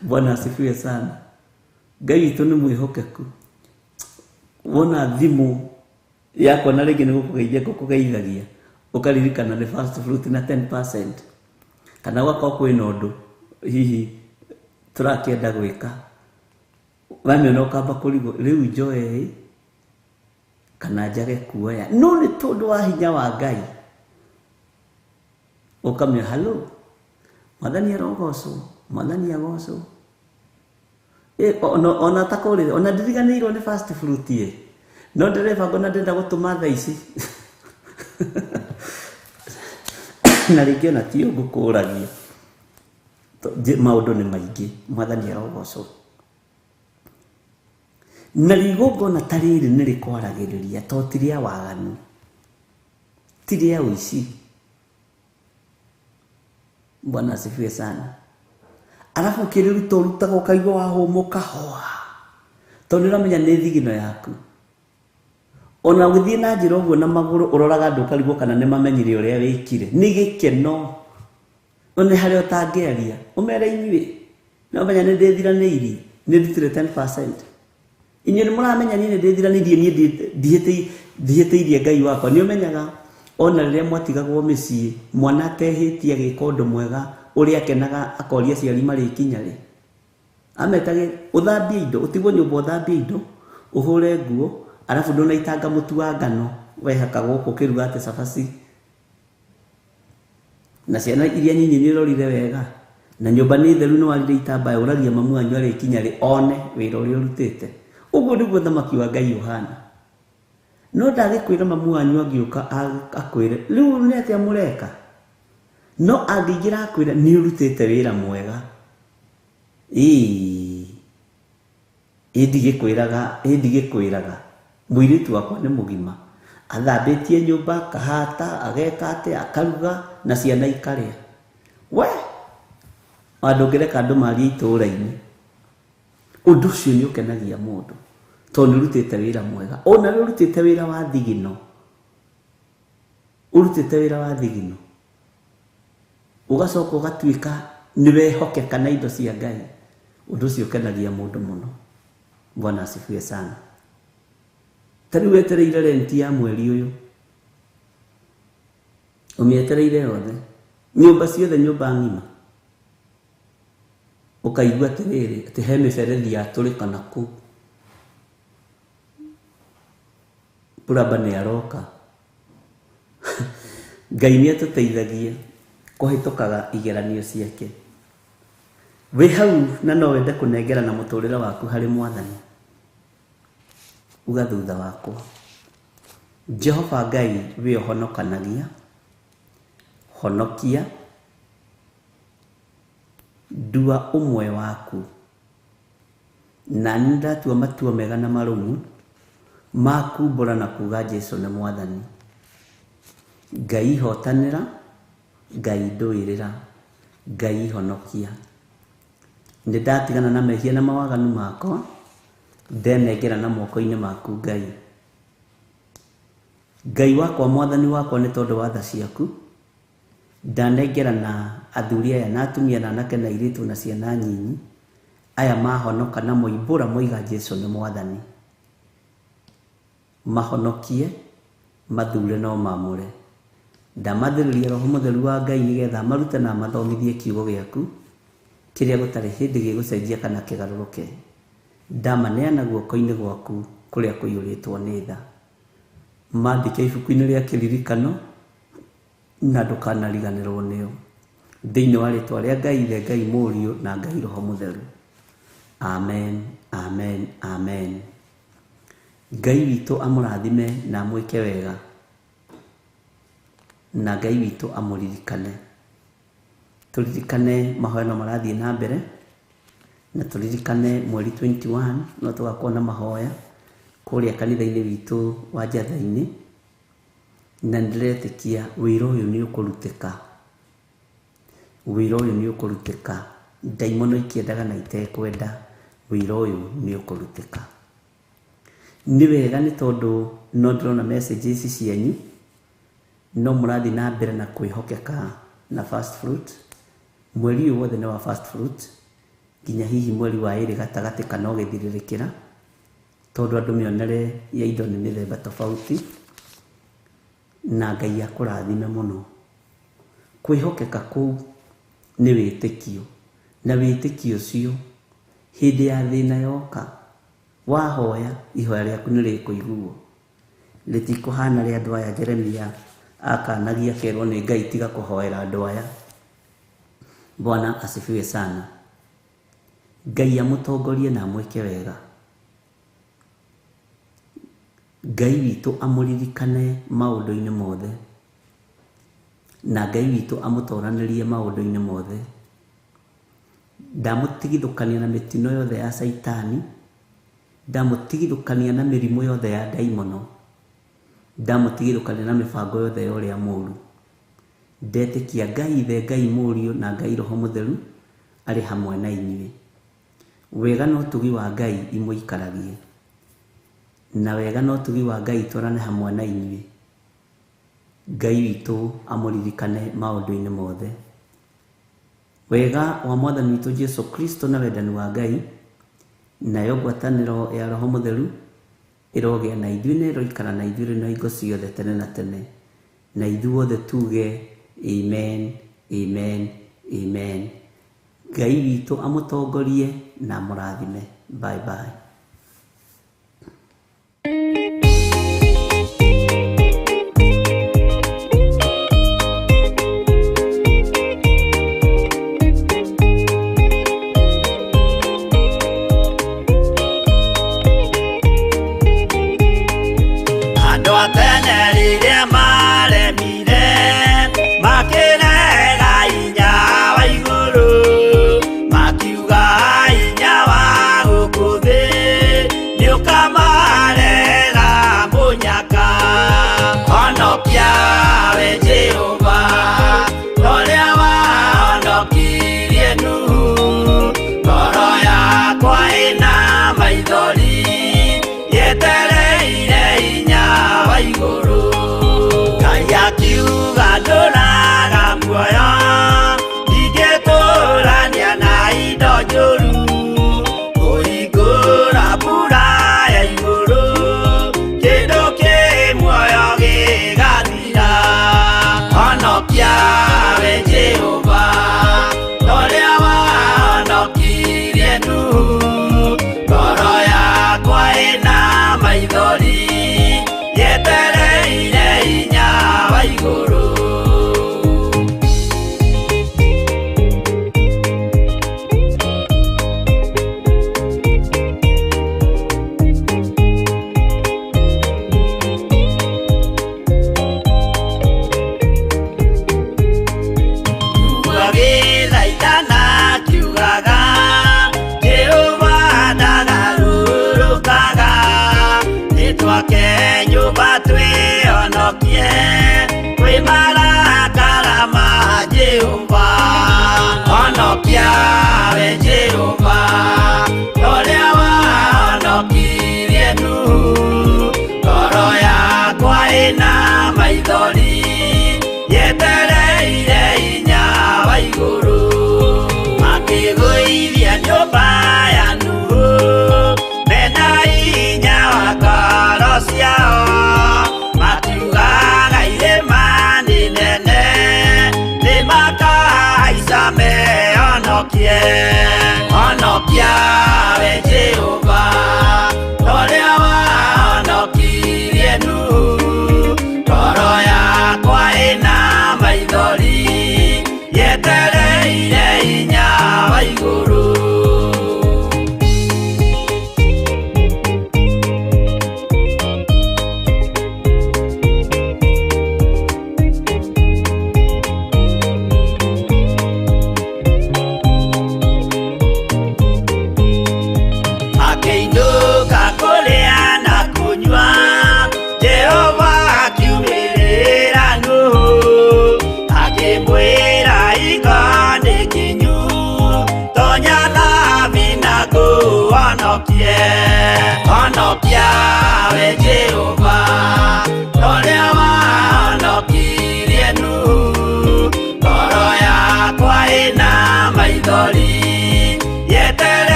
Bwana asifiwe sana. Ngai witũ nĩ mwĩhokeku. Wona thimũ yakwa na rĩngĩ nĩ gũkũgeithagia, ũkaririkana nĩ first fruit na 10%. Kana gwakorwo kwĩna ũndũ hihi tũrakĩenda gwĩka, wamĩona ũkamba kũrigwo rĩu njoe kana njage kuoya. No nĩ tondũ wa hinya wa Ngai ũkamĩoya. Halo, Mwathani arogocwo, Mwathani agocwo. Ona takũrĩre, ona ndiriganĩirwo nĩ first fruit ye, no ndereba ngona ndenda gũtũma thaa ici. Na rĩngĩ ona ti ngũkũragia, maũndũ nĩ maingĩ. Mwathani arogocwo. Na igongona ta rĩrĩ nĩ rĩkwaragĩrĩria, to ti rĩa waganu, ti rĩa ũici. Bwana asifiwe sana. Alafu kĩrĩruta ũrutaga ũkaigua wahũmũka hoa. Tondũ nĩũramenya nĩ thigino yaku. Ona ũgĩthiĩ na njĩra ũguo na magũrũ ũroraga andũ ũkarigwo kana nĩmamenyire ũrĩa wĩkire. Nĩ gĩkeno. Ona harĩa ũtangĩaria. Ũmere inyuĩ. Nĩũramenya nĩ ndĩthiranĩirie. Nĩ ndutire 10%. Inyuĩ nĩmũramenya niĩ nĩ ndĩthiranĩirie niĩ ndihĩtĩirie Ngai wakwa. Nĩũmenyaga ona rĩrĩa mwatigagwo mĩciĩ mwana atehĩtie agĩka ũndũ mwega ũrĩa akenaga akoria aciari marĩkinya rĩ. Ametage ũthambie indo, ũtigwo nyũmba ũthambie indo, ũhũre nguo, alafu ndũnaitanga mũtu wa ngano wehaka gũkũ ũkĩruga atĩ cabaci. Na ciana iria nyinyi nĩũrorire wega. Na nyũmba nĩ theru nĩwarire itambaya ũragia mamu wanyu arĩkinya rĩ one wĩra ũrĩa ũrutĩte. Ũguo nĩguo thamaki wa Ngai ũhana. No ndagĩkwĩra mamu wanyu agĩũka akwĩre rĩu nĩ atĩa mũreka. No angĩingĩra akwĩra nĩ ũrutĩte wĩra mwega. Ndigĩkwĩraga mũirĩtu wakwa nĩ mũgima. Athambĩtie nyũmba, kahata, ageka atĩ, akaruga na ciana ikarĩa. We! Andũ ngĩreka andũ marie itũũra-inĩ. Ũndũ ũcio nĩ ũkenagia mũndũ. Tondũ nĩũrutĩte wĩra mwega. Ona nĩ ũrutĩte wĩra wa thigino. Ũrutĩte wĩra wa thigino. Ũgacoka ũgatuĩka nĩwehokeka na indo cia Ngai. Ũndũ ũcio ũkenagia mũndũ mũno. Bwana asifiwe sana. Tarĩu wetereire renti ya mweri ũyũ. Ũmĩetereire yothe. Nyũmba ciothe nyũmba ng'ima. Ũkaigua atĩrĩrĩ atĩ he mĩberethi yatũrĩkana kũu. Puraba nĩ aroka. Ngai nĩatũteithagia kũhĩtũkaga igeranio ciake. Wĩ hau na no wende kũnengerana mũtũrĩre waku harĩ Mwathani. Uga thutha wakwa. Jehova Ngai we ũhonokanagia. Honokia. Dua ũmwe waku. Na ndatua matua mega na marũmu. Makumbũra na kuga Jesũ nĩ Mwathani. Ngai hotanĩra. Ngai ndũĩrĩra. Ngai honokia. Nĩndatigana na mehia na mawaganu makwa. Ndenengera na moko-inĩ maku Ngai. Ngai wakwa Mwathani wakwa nĩ tondũ wa tha ciaku. Ndanengera na athuri aya na atumia na anake na airĩtu na ciana nyinyi. Aya mahonoka na moimbũra moiga Jesũ nĩ Mwathani. Mahonokie, mathure no mamũre. Ndamathĩrĩria Roho Mũtheru wa Ngai nĩgetha marute na mathomithie kiugo gĩaku. Kĩrĩa gũtarĩ hĩndĩ gĩgũcenjia kana kĩgarũrũke. Ndamaneana guoko-inĩ gwaku kũrĩa kũiyũrĩtwo nĩ tha. Mandĩke ibuku-inĩ rĩa kĩririkano na ndũkanariganĩrwo nĩo. Thĩinĩ wa rĩĩtwa rĩa Ngai Ithe, Ngai Mũriũ na Ngai Roho Mũtheru. Amen, amen, amen. Ngai witũ amũrathime na amwĩke wega. Na Ngai witũ amũririkane. Turirikane mahoya no marathiĩ na mbere. Na turirikane mweri 21 no tũgakorwo na mahoya kũrĩa kanitha-inĩ witũ wa Njatha-inĩ. Na nĩndĩretĩkia wĩra ũyũ nĩ ũkũrutĩka. Wĩra ũyũ nĩ ũkũrutĩka. Ndaimono ikĩendaga na itekwenda. Wĩra ũyũ nĩ ũkũrutĩka. Nĩ wega nĩ tondũ no ndĩrona messages cianyu. No mũrathiĩ na mbere na kwĩhokeka na first fruit. Mweri ũyũ wothe nĩ wa first fruit. Nginya hihi mweri wa ĩrĩ gatagatĩ kana ũgĩthirĩrĩkĩra. Tondũ andũ mĩonere ya indo nĩ mĩthemba tofauti. Na Ngai akũrathime mũno. Kwĩhokeka kũu nĩ wĩtĩkio. Na wĩtĩkio ũcio hĩndĩ ya thĩna yoka. Wahoya ihoya rĩaku nĩ rĩkũiguo. Rĩtikũhana rĩa andũ aya Jeremia akanagia kerwo nĩ Ngai tiga kũhoera andũ aya. Bwana asifiwe sana. Ngai amũtongorie na amwĩke wega. Ngai witũ amũririkane maũndũ-inĩ mothe. Na Ngai witũ amũtoranĩrie maũndũ-inĩ mothe. Ndamũtigithũkania na mĩtino yothe ya Saitani. Ndamũtigithũkania na mĩrimũ yothe ya ndaimono. Ndamũtigithũkania na mĩbango yothe ũrĩa mũũru. Ndetĩkia Ngai Ithe, Ngai Mũriũ na Ngai Roho Mũtheru arĩ hamwe na inyuĩ. Wega na ũtugi wa Ngai imũikaragie, na wega na ũtugi wa Ngai tũrane hamwe na inyuĩ. Ngai witũ amũririkane maũndũ-inĩ mothe. Wega wa Mwathani witũ Jesu Kristo na wendani wa Ngai nayo ngwatanĩro ya Roho Mũtheru ĩrogĩa na ithuĩ na ĩroikara na ithuĩ na hingo ciothe tene na tene. Na ithuothe tuge amen, amen, amen. Ngai witũ amũtongorie na amũrathime. Bye bye.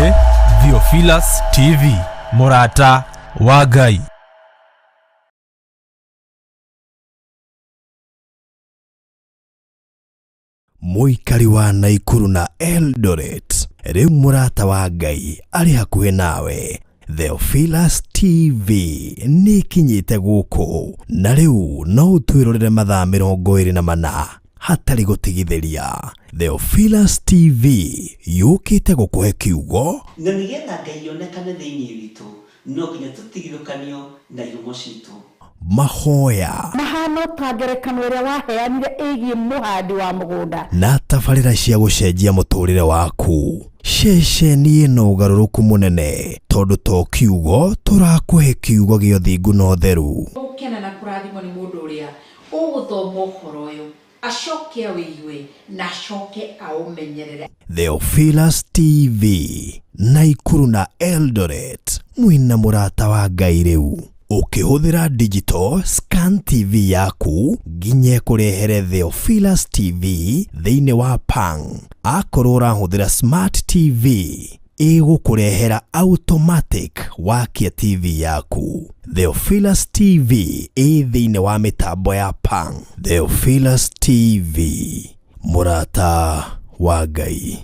nĩ Theophilus TV, Murata wa Ngai. Muikari wa Naikuru na Eldoret, riu Murata wa Ngai ari hakuhe nawe. Theophilus TV ni kinyite guku, na riu no utwirorere mathaa 24 hatari gutigithiria. Theophilus TV yukite gukuhe kiugo na nigetha Ngai yonekane thiini witu, no nginya tutigithukanio na ihumo citu. Mahoya mahano ta ngerekano iria waheanire igie muhandi wa mugunda na tabarĩra cia gũcenjia mũtũrĩre waku. Ceceni ĩno ũgarũrũku mũnene, tondũ to kiugo tũrakũhe kiugo gĩa ũthingu na ũtheru. Ũkena na kũrathimwo nĩ mũndũ ũrĩa ũgũthoma ũhoro ũyũ, acoke awĩigue na acoke aũmenyerere. Theophilus TV, Naikuru na Eldoret, mwina Murata wa Ngai rĩu. Ukihũthĩra digital scan TV yaku nginye kurehere Theophilus TV thĩinĩ wa Pang. Akorwo ũrahũthĩra smart TV ĩgũkũrehera automatic wakia TV yaku. Theophilus TV thĩinĩ wa mĩtambo ya Pang. Theophilus TV, Murata wa Ngai.